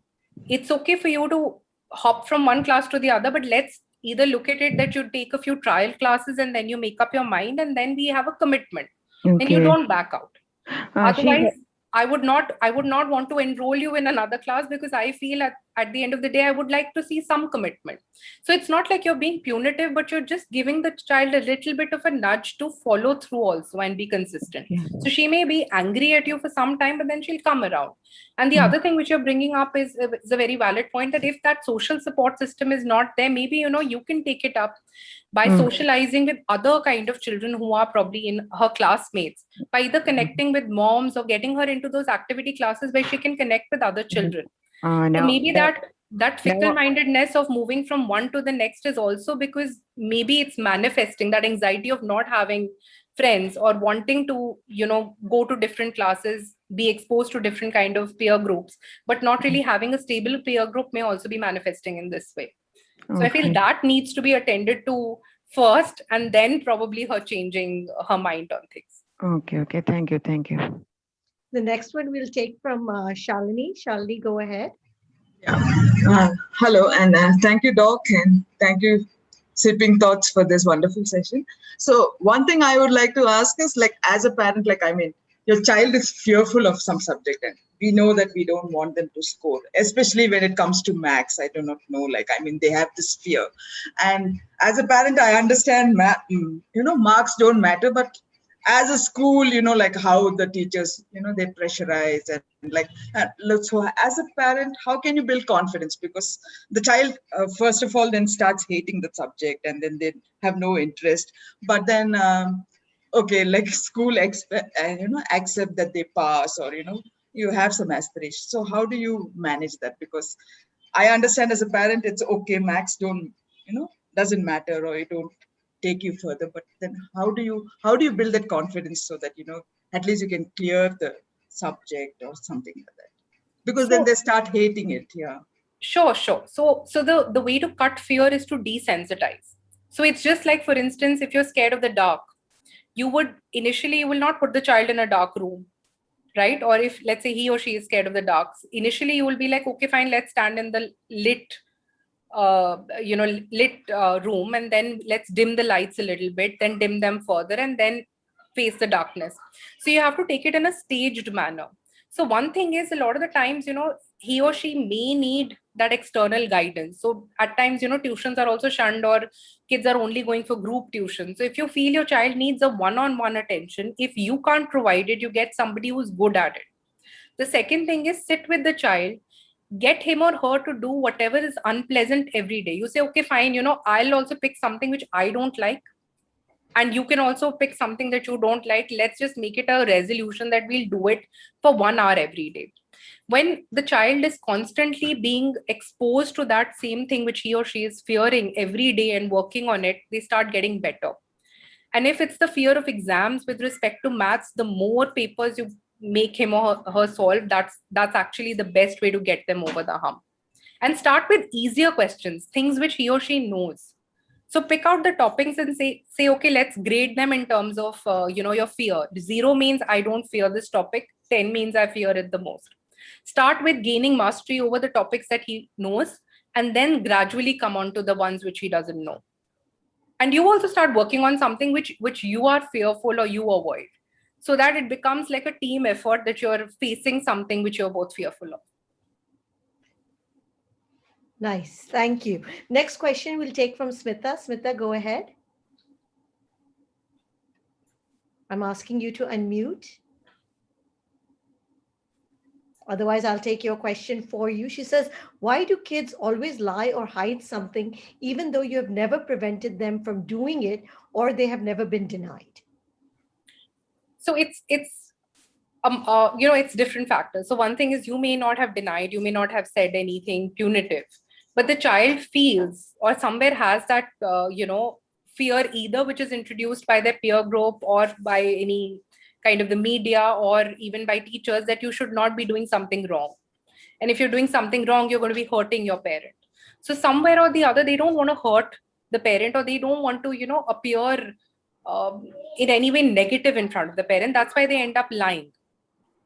S2: it's okay for you to hop from one class to the other, but let's either look at it that you take a few trial classes and then you make up your mind, and then we have a commitment.
S4: Okay.
S2: Then you don't back out. Otherwise, I would not want to enroll you in another class, because I feel at the end of the day, I would like to see some commitment. So it's not like you're being punitive, but you're just giving the child a little bit of a nudge to follow through also and be consistent. So she may be angry at you for some time, but then she'll come around. And the other thing which you're bringing up is a very valid point, that if that social support system is not there, maybe, you can take it up by socializing with other kind of children who are probably in her classmates, by either connecting with moms or getting her into those activity classes where she can connect with other children. So maybe that fickle-mindedness of moving from one to the next is also because maybe it's manifesting that anxiety of not having friends, or wanting to, go to different classes, be exposed to different kind of peer groups, but not really having a stable peer group may also be manifesting in this way. So I feel that needs to be attended to first, and then probably her changing her mind on things.
S4: Okay. Thank you.
S1: The next one we'll take from Shalini. Shalini, go ahead.
S5: Yeah. Hello, and thank you, Doc, and thank you, Sipping Thoughts, for this wonderful session. So one thing I would like to ask is, like, as a parent, your child is fearful of some subject, and we know that we don't want them to score, especially when it comes to maths. I do not know, they have this fear. And as a parent, I understand, marks don't matter, but as a school, how the teachers, they pressurize so as a parent, how can you build confidence? Because the child, first of all, then starts hating the subject, and then they have no interest. But then, school accept that they pass, or, you have some aspirations. So how do you manage that? Because I understand as a parent, it's okay, max doesn't matter, or you don't take you further, but then how do you build that confidence so that at least you can clear the subject or something like that? Because then they start hating it.
S2: Sure. So the way to cut fear is to desensitize. So it's just like, for instance, if you're scared of the dark, you will not put the child in a dark room, right? Or if, let's say, he or she is scared of the dark, initially you will be like, okay, fine, let's stand in the lit lit room, and then let's dim the lights a little bit, then dim them further, and then face the darkness. So you have to take it in a staged manner. So one thing is, a lot of the times, he or she may need that external guidance. So at times, tuitions are also shunned, or kids are only going for group tuition. So if you feel your child needs a one-on-one attention, if you can't provide it, you get somebody who's good at it. The second thing is, sit with the child, get him or her to do whatever is unpleasant every day. You say, okay, fine, I'll also pick something which I don't like, and you can also pick something that you don't like. Let's just make it a resolution that we'll do it for 1 hour every day. When the child is constantly being exposed to that same thing which he or she is fearing every day and working on it, they start getting better. And if it's the fear of exams with respect to maths, the more papers you make him or her solve, that's actually the best way to get them over the hump. And start with easier questions, things which he or she knows. So pick out the topics and say, okay, let's grade them in terms of, your fear. 0 means I don't fear this topic. 10 means I fear it the most. Start with gaining mastery over the topics that he knows, and then gradually come on to the ones which he doesn't know. And you also start working on something which you are fearful or you avoid, so that it becomes like a team effort, that you're facing something which you're both fearful of.
S1: Nice. Thank you. Next question we'll take from Smita. Smita, go ahead. I'm asking you to unmute. Otherwise, I'll take your question for you. She says, why do kids always lie or hide something, even though you have never prevented them from doing it, or they have never been denied?
S2: So it's different factors. So one thing is, you may not have denied, you may not have said anything punitive, but the child feels or somewhere has that, fear, either which is introduced by their peer group or by any kind of the media or even by teachers, that you should not be doing something wrong. And if you're doing something wrong, you're going to be hurting your parent. So somewhere or the other, they don't want to hurt the parent, or they don't want to, appear in any way negative in front of the parent. That's why they end up lying.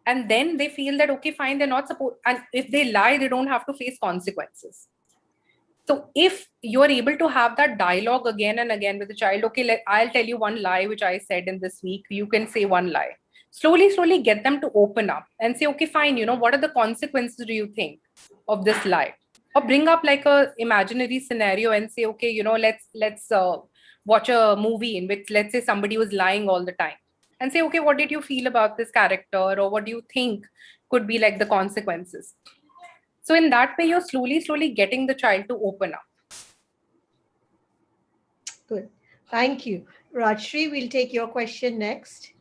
S2: And then they feel that, okay, fine, they're not supposed, and if they lie, they don't have to face consequences. So if you're able to have that dialogue again and again with the child, okay, I'll tell you one lie which I said in this week, you can say one lie. Slowly get them to open up and say, okay, fine, what are the consequences do you think of this lie? Or bring up like a imaginary scenario and say, okay, let's watch a movie in which, let's say, somebody was lying all the time, and say, okay, what did you feel about this character, or what do you think could be like the consequences? So in that way, you're slowly getting the child to open up.
S1: Good. Thank you. Rajshri, we'll take your question next.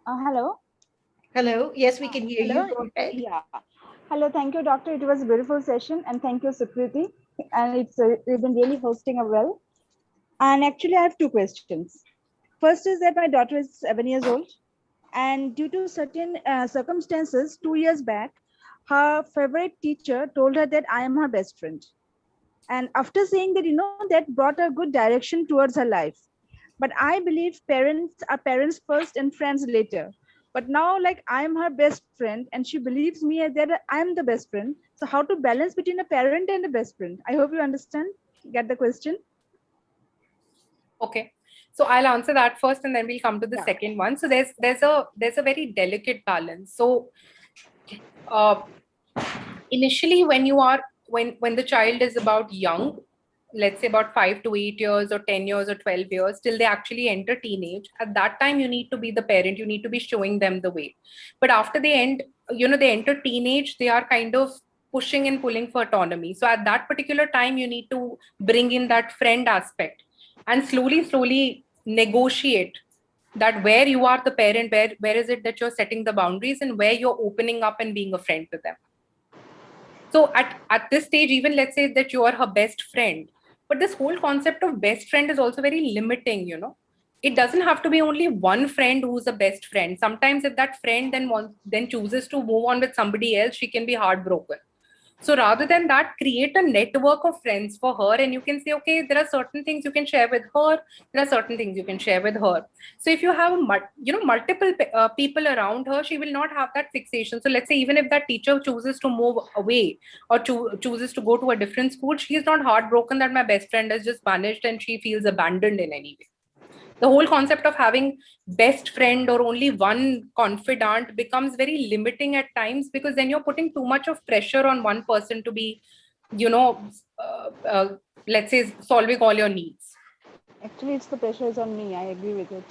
S6: Hello.
S1: Hello. Yes, we can hear
S6: Hello?
S1: you. Go ahead.
S6: Yeah. Hello. Thank you, doctor. It was a beautiful session, and thank you, Sukriti. And you've been really hosting a well. And actually, I have 2 questions. First is that my daughter is 7 years old, and due to certain circumstances, 2 years back, her favorite teacher told her that I am her best friend. And after saying that, that brought a good direction towards her life. But I believe parents are parents first and friends later. But now, like, I am her best friend, and she believes me that I am the best friend. So how to balance between a parent and a best friend? I hope you understand. Get the question?
S2: Okay. So I'll answer that first, and then we'll come to the second one. So there's a very delicate balance. So initially, when the child is about young, let's say about 5 to 8 years or 10 years or 12 years, till they actually enter teenage, at that time you need to be the parent, you need to be showing them the way. But after they enter teenage, they are kind of pushing and pulling for autonomy. So at that particular time, you need to bring in that friend aspect and slowly negotiate that where you are the parent, where is it that you're setting the boundaries, and where you're opening up and being a friend to them. So at this stage, even let's say that you are her best friend, but this whole concept of best friend is also very limiting, It doesn't have to be only one friend who's a best friend. Sometimes if that friend then chooses to move on with somebody else, she can be heartbroken. So rather than that, create a network of friends for her, and you can say, okay, there are certain things you can share with her. There are certain things you can share with her. So if you have, multiple people around her, she will not have that fixation. So let's say even if that teacher chooses to move away or chooses to go to a different school, she is not heartbroken that my best friend has just vanished and she feels abandoned in any way. The whole concept of having best friend or only one confidant becomes very limiting at times, because then you're putting too much of pressure on one person to be, let's say, solving all your needs.
S6: Actually, it's the pressure is on me. I agree with it.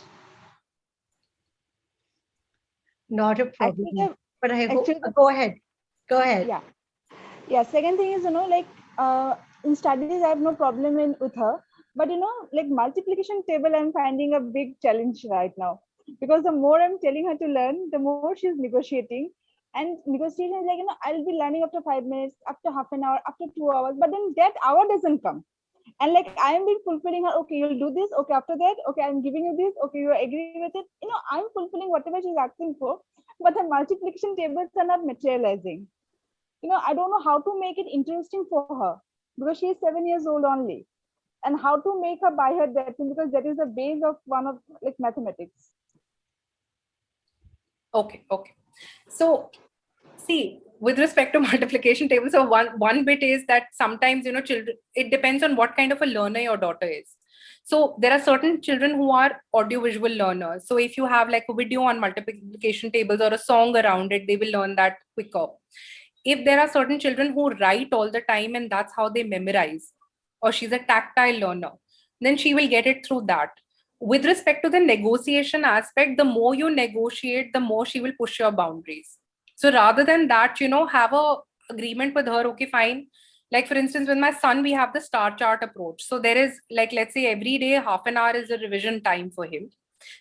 S1: Not a problem.
S6: Actually,
S1: But I hope,
S6: actually,
S1: go ahead. Go ahead.
S6: yeah. Yeah. Second thing is, in studies, I have no problem with her. But, like multiplication table, I'm finding a big challenge right now. Because the more I'm telling her to learn, the more she's negotiating. And negotiation is like, I'll be learning after 5 minutes, after half an hour, after 2 hours. But then that hour doesn't come. And like I'm been fulfilling her, okay, you'll do this, okay, after that, okay, I'm giving you this, okay, you agree with it. I'm fulfilling whatever she's asking for, but the multiplication tables are not materializing. I don't know how to make it interesting for her, because she is 7 years old only, and how to make her buy her that thing, because that is the base of one of like mathematics.
S2: Okay. So see, with respect to multiplication tables, so one bit is that sometimes, children, it depends on what kind of a learner your daughter is. So there are certain children who are audiovisual learners. So if you have like a video on multiplication tables or a song around it, they will learn that quicker. If there are certain children who write all the time and that's how they memorize, or she's a tactile learner, then she will get it through that. With respect to the negotiation aspect, the more you negotiate, the more she will push your boundaries. So rather than that, have a agreement with her, okay, fine. Like for instance, with my son, we have the star chart approach. So there is like, let's say every day, half an hour is a revision time for him.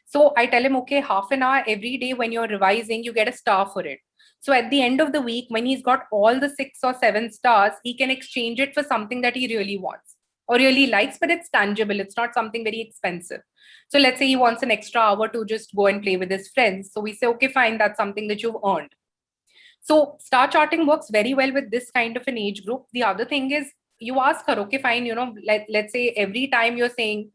S2: So I tell him, okay, half an hour every day when you're revising, you get a star for it. So at the end of the week, when he's got all the 6 or 7 stars, he can exchange it for something that he really wants or really likes, but it's tangible. It's not something very expensive. So let's say he wants an extra hour to just go and play with his friends. So we say, okay, fine, that's something that you've earned. So star charting works very well with this kind of an age group. The other thing is you ask her, okay, fine, let's say every time you're saying,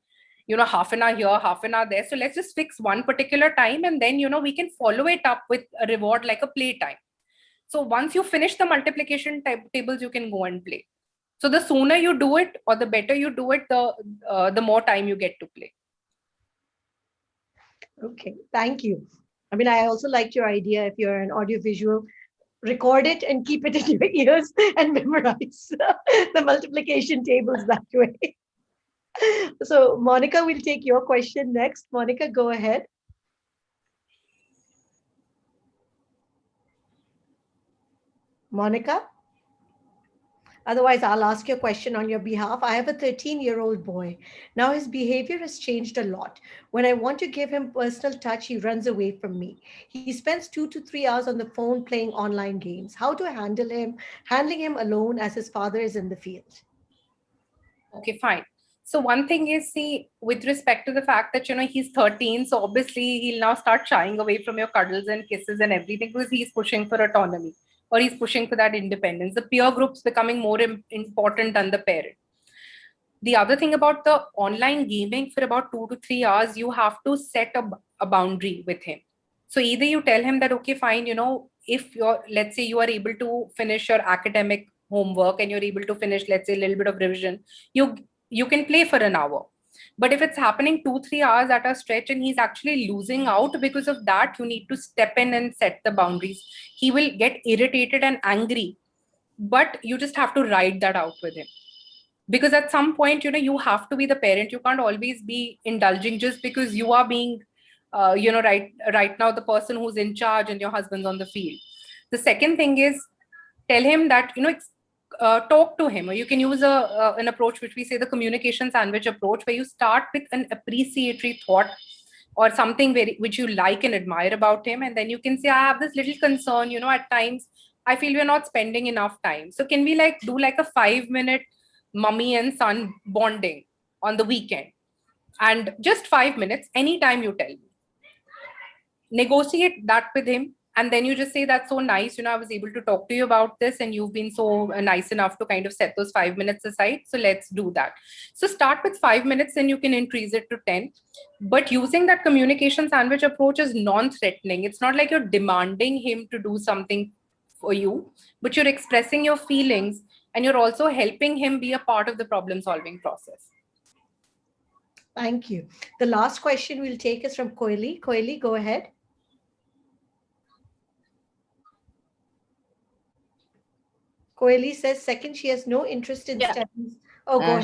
S2: half an hour here, half an hour there. So let's just fix one particular time, and then, we can follow it up with a reward like a play time. So once you finish the multiplication tables, you can go and play. So the sooner you do it or the better you do it, the more time you get to play.
S1: Okay, thank you. I mean, I also liked your idea. If you're an audiovisual, record it and keep it in your ears and memorize the multiplication tables that way. So, Monica, we'll take your question next. Monica, go ahead. Monica? Otherwise, I'll ask your question on your behalf. I have a 13-year-old boy. Now his behavior has changed a lot. When I want to give him personal touch, he runs away from me. He spends 2 to 3 hours on the phone playing online games. How do I handle him? Handling him alone as his father is in the field.
S2: Okay, fine. So one thing is, see, with respect to the fact that, he's 13, so obviously he'll now start shying away from your cuddles and kisses and everything because he's pushing for autonomy or he's pushing for that independence. The peer group's becoming more important than the parent. The other thing about the online gaming, for about 2 to 3 hours, you have to set a boundary with him. So either you tell him that, okay, fine, if let's say you are able to finish your academic homework and you're able to finish, let's say, a little bit of revision, you can play for an hour. But if it's happening 2-3 hours at a stretch and he's actually losing out because of that, you need to step in and set the boundaries. He will get irritated and angry, but you just have to ride that out with him. Because at some point, you have to be the parent. You can't always be indulging just because you are being, right now the person who's in charge and your husband's on the field. The second thing is tell him that, talk to him, or you can use an approach which we say the communication sandwich approach, where you start with an appreciatory thought or something which you like and admire about him, and then you can say, I have this little concern, at times I feel we're not spending enough time. So can we do like a 5-minute mummy and son bonding on the weekend? And just 5 minutes, anytime you tell me. Negotiate that with him. And then you just say, that's so nice, I was able to talk to you about this, and you've been so nice enough to kind of set those 5 minutes aside, so let's do that. So start with 5 minutes, and you can increase it to 10. But using that communication sandwich approach is non-threatening. It's not like you're demanding him to do something for you, but you're expressing your feelings, and you're also helping him be a part of the problem solving process.
S1: Thank you. The last question we'll take is from Koili. Koili, go ahead. Koili says, second, she has no interest in studies. Oh, go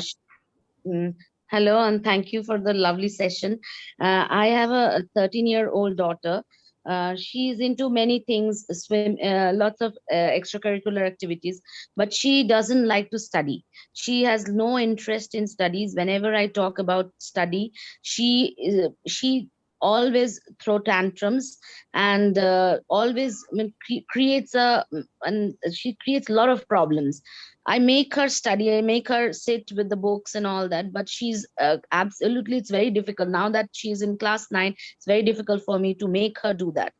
S1: ahead.
S7: Hello, and thank you for the lovely session. I have a 13-year-old daughter. She's into many things, swim, lots of extracurricular activities, but she doesn't like to study. She has no interest in studies. Whenever I talk about study, she always throw tantrums, and always creates she creates a lot of problems. I make her study, I make her sit with the books and all that, but she's absolutely, it's very difficult. Now that she's in class 9, it's very difficult for me to make her do that.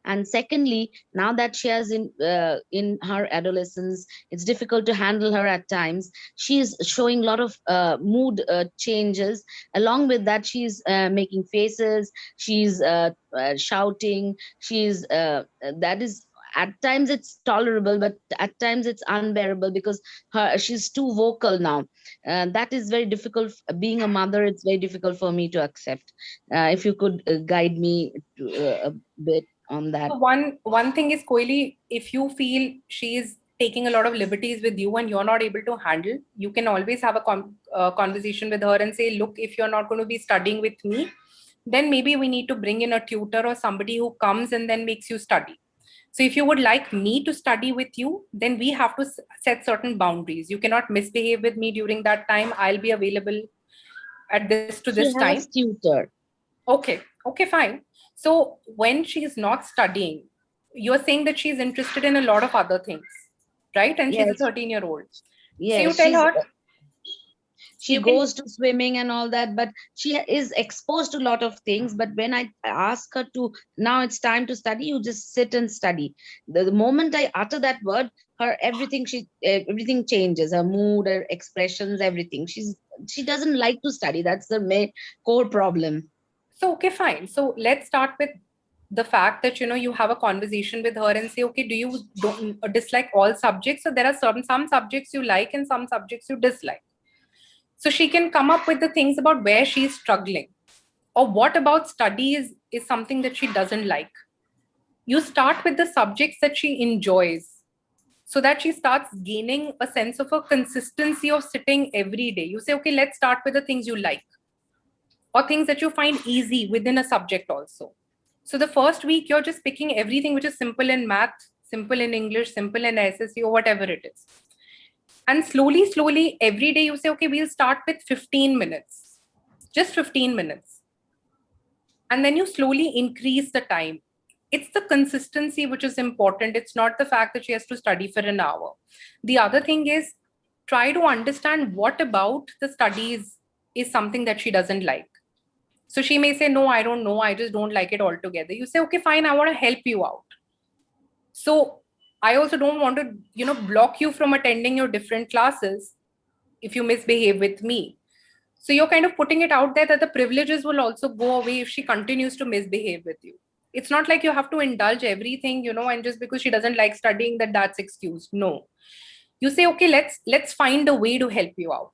S7: And secondly, now that she has in her adolescence, it's difficult to handle her at times. She's showing a lot of mood changes. Along with that, she's making faces, she's shouting, she's that is, at times it's tolerable, but at times it's unbearable because she's too vocal now. That is very difficult. Being a mother, it's very difficult for me to accept. If you could guide me a bit on that.
S2: So one thing is, Koili, if you feel she is taking a lot of liberties with you and you're not able to handle, you can always have a conversation with her and say, look, if you're not going to be studying with me, then maybe we need to bring in a tutor or somebody who comes and then makes you study. So if you would like me to study with you, then we have to set certain boundaries. You cannot misbehave with me during that time. I'll be available at this to this time.
S7: Tutor.
S2: Okay, fine. So when she's not studying, you're saying that she's interested in a lot of other things, right? And
S7: yes.
S2: She's a 13-year-old.
S7: Yes,
S2: so you tell her,
S7: she goes to swimming and all that, but she is exposed to a lot of things. But when I ask her to, now it's time to study, you just sit and study. The moment I utter that word, her everything changes, her mood, her expressions, everything. She doesn't like to study. That's the main core problem.
S2: So, okay, fine. So let's start with the fact that, you have a conversation with her and say, okay, do you dislike all subjects? So there are some subjects you like and some subjects you dislike. So she can come up with the things about where she's struggling, or what about studies is something that she doesn't like. You start with the subjects that she enjoys, so that she starts gaining a sense of a consistency of sitting every day. You say, okay, let's start with the things you like, or things that you find easy within a subject also. So the first week, you're just picking everything which is simple in math, simple in English, simple in SSC, or whatever it is. And slowly, every day you say, okay, we'll start with 15 minutes, just 15 minutes. And then you slowly increase the time. It's the consistency which is important. It's not the fact that she has to study for an hour. The other thing is, try to understand what about the studies is something that she doesn't like. So she may say, no, I don't know, I just don't like it altogether. You say, okay, fine, I want to help you out. So I also don't want to, block you from attending your different classes if you misbehave with me. So you're kind of putting it out there that the privileges will also go away if she continues to misbehave with you. It's not like you have to indulge everything, and just because she doesn't like studying that's excused. No. You say, okay, let's find a way to help you out.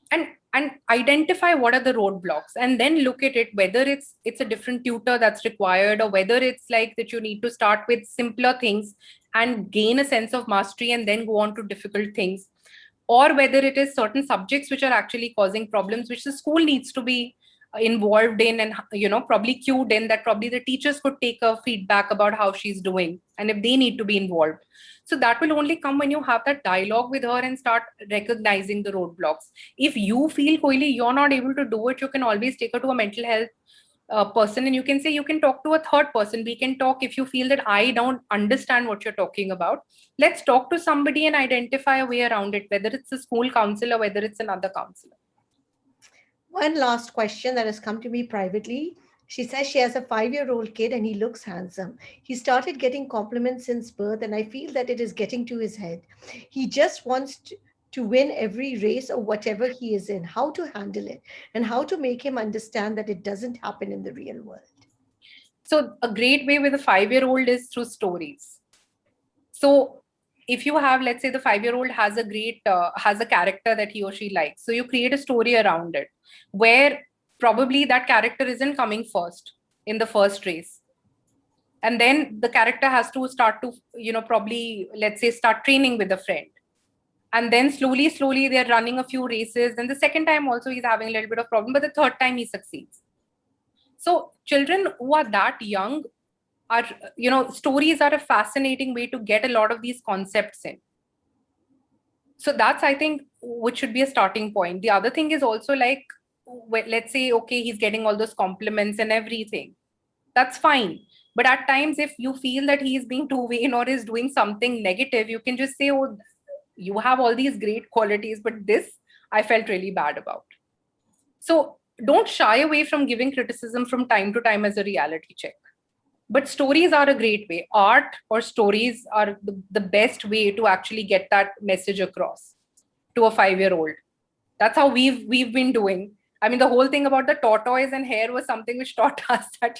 S2: And identify what are the roadblocks, and then look at it, whether it's a different tutor that's required, or whether it's like that you need to start with simpler things and gain a sense of mastery and then go on to difficult things, or whether it is certain subjects which are actually causing problems, which the school needs to be involved in and probably cued in, that probably the teachers could take a feedback about how she's doing and if they need to be involved. So that will only come when you have that dialogue with her and start recognizing the roadblocks. If you feel, Koili, you're not able to do it, you can always take her to a mental health person, and you can say, you can talk to a third person. We can talk. If you feel that I don't understand what you're talking about, let's talk to somebody and identify a way around it, whether it's a school counselor, whether it's another counselor.
S1: One last question that has come to me privately. She says she has a 5-year-old kid and he looks handsome. He started getting compliments since birth, and I feel that it is getting to his head. He just wants to win every race or whatever he is in. How to handle it and how to make him understand that it doesn't happen in the real world.
S2: So a great way with a 5-year-old is through stories. So if you have, let's say the 5-year-old has a character that he or she likes. So you create a story around it where probably that character isn't coming first in the first race. And then the character has to start to, probably, let's say, start training with a friend. And then slowly, they're running a few races. And the second time also he's having a little bit of problem, but the third time he succeeds. So children who are that young are, stories are a fascinating way to get a lot of these concepts in. So that's, I think, which should be a starting point. The other thing is also like, let's say, okay, he's getting all those compliments and everything. That's fine. But at times, if you feel that he is being too vain or is doing something negative, you can just say, oh, you have all these great qualities, but this I felt really bad about. So don't shy away from giving criticism from time to time as a reality check. But stories are a great way. Art or stories are the best way to actually get that message across to a 5-year-old. That's how we've been doing. I mean, the whole thing about the tortoise and hare was something which taught us that,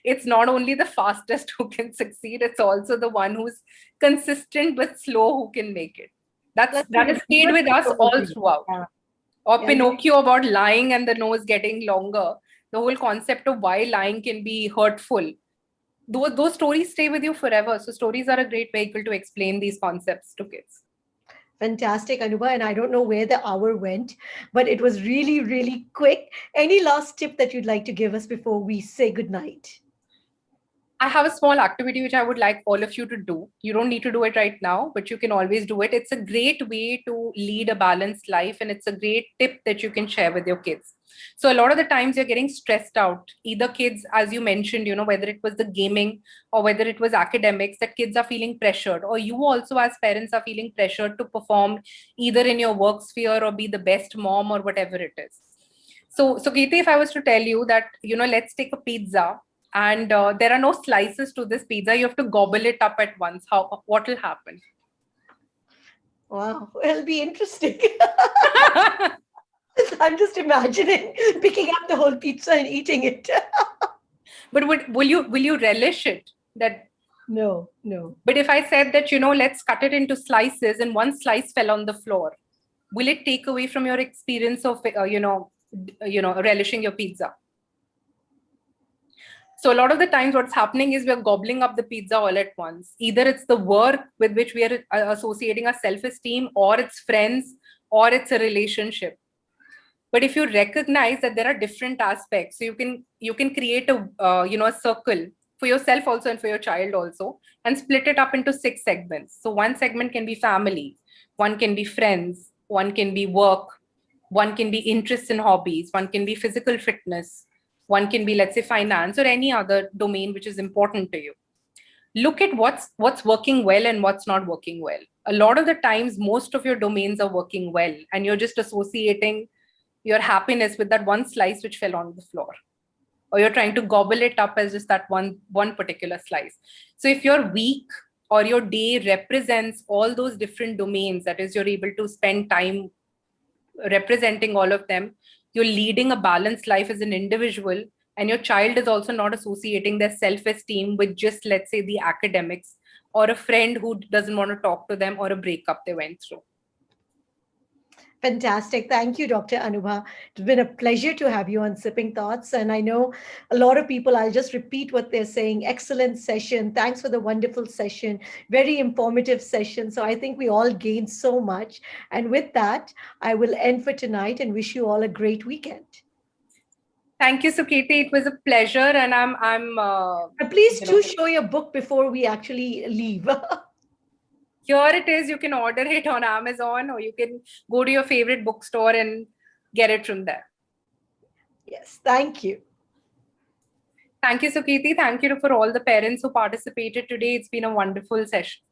S2: it's not only the fastest who can succeed, it's also the one who's consistent but slow who can make it. That has stayed with us all throughout.
S1: Yeah.
S2: Or Pinocchio about lying and the nose getting longer. The whole concept of why lying can be hurtful. Those stories stay with you forever. So stories are a great vehicle to explain these concepts to kids.
S1: Fantastic, Anubha. And I don't know where the hour went, but it was really, really quick. Any last tip that you'd like to give us before we say goodnight?
S2: I have a small activity which I would like all of you to do. You don't need to do it right now, but you can always do it. It's a great way to lead a balanced life, and it's a great tip that you can share with your kids. So a lot of the times you're getting stressed out, either kids, as you mentioned, whether it was the gaming or whether it was academics, that kids are feeling pressured, or you also as parents are feeling pressured to perform either in your work sphere or be the best mom or whatever it is. So Kirti, if I was to tell you that, let's take a pizza, and there are no slices to this pizza, you have to gobble it up at once. What will happen?
S1: Wow, it'll be interesting. I'm just imagining picking up the whole pizza and eating it.
S2: But will you relish it? That
S1: No.
S2: But if I said that, let's cut it into slices and one slice fell on the floor, will it take away from your experience of, relishing your pizza? So a lot of the times what's happening is we're gobbling up the pizza all at once. Either it's the work with which we are associating our self-esteem, or it's friends, or it's a relationship. But if you recognize that there are different aspects, so you can create a circle for yourself also and for your child also, and split it up into 6 segments. So one segment can be family, one can be friends, one can be work, one can be interests and hobbies, one can be physical fitness, one can be, let's say, finance or any other domain which is important to you. Look at what's working well and what's not working well. A lot of the times, most of your domains are working well, and you're just associating your happiness with that one slice which fell on the floor, or you're trying to gobble it up as just that one particular slice. So if your week or your day represents all those different domains, that is, you're able to spend time representing all of them, you're leading a balanced life as an individual, and your child is also not associating their self-esteem with just, let's say, the academics or a friend who doesn't want to talk to them or a breakup they went through.
S1: Fantastic. Thank you, Dr. Anubha. It's been a pleasure to have you on Sipping Thoughts. And I know a lot of people, I'll just repeat what they're saying. Excellent session. Thanks for the wonderful session. Very informative session. So I think we all gained so much. And with that, I will end for tonight and wish you all a great weekend.
S2: Thank you, Sukirti. It was a pleasure. And I'm
S1: please do show your book before we actually leave.
S2: Here it is. You can order it on Amazon, or you can go to your favorite bookstore and get it from there.
S1: Yes, thank you.
S2: Thank you, Sukirti. Thank you for all the parents who participated today. It's been a wonderful session.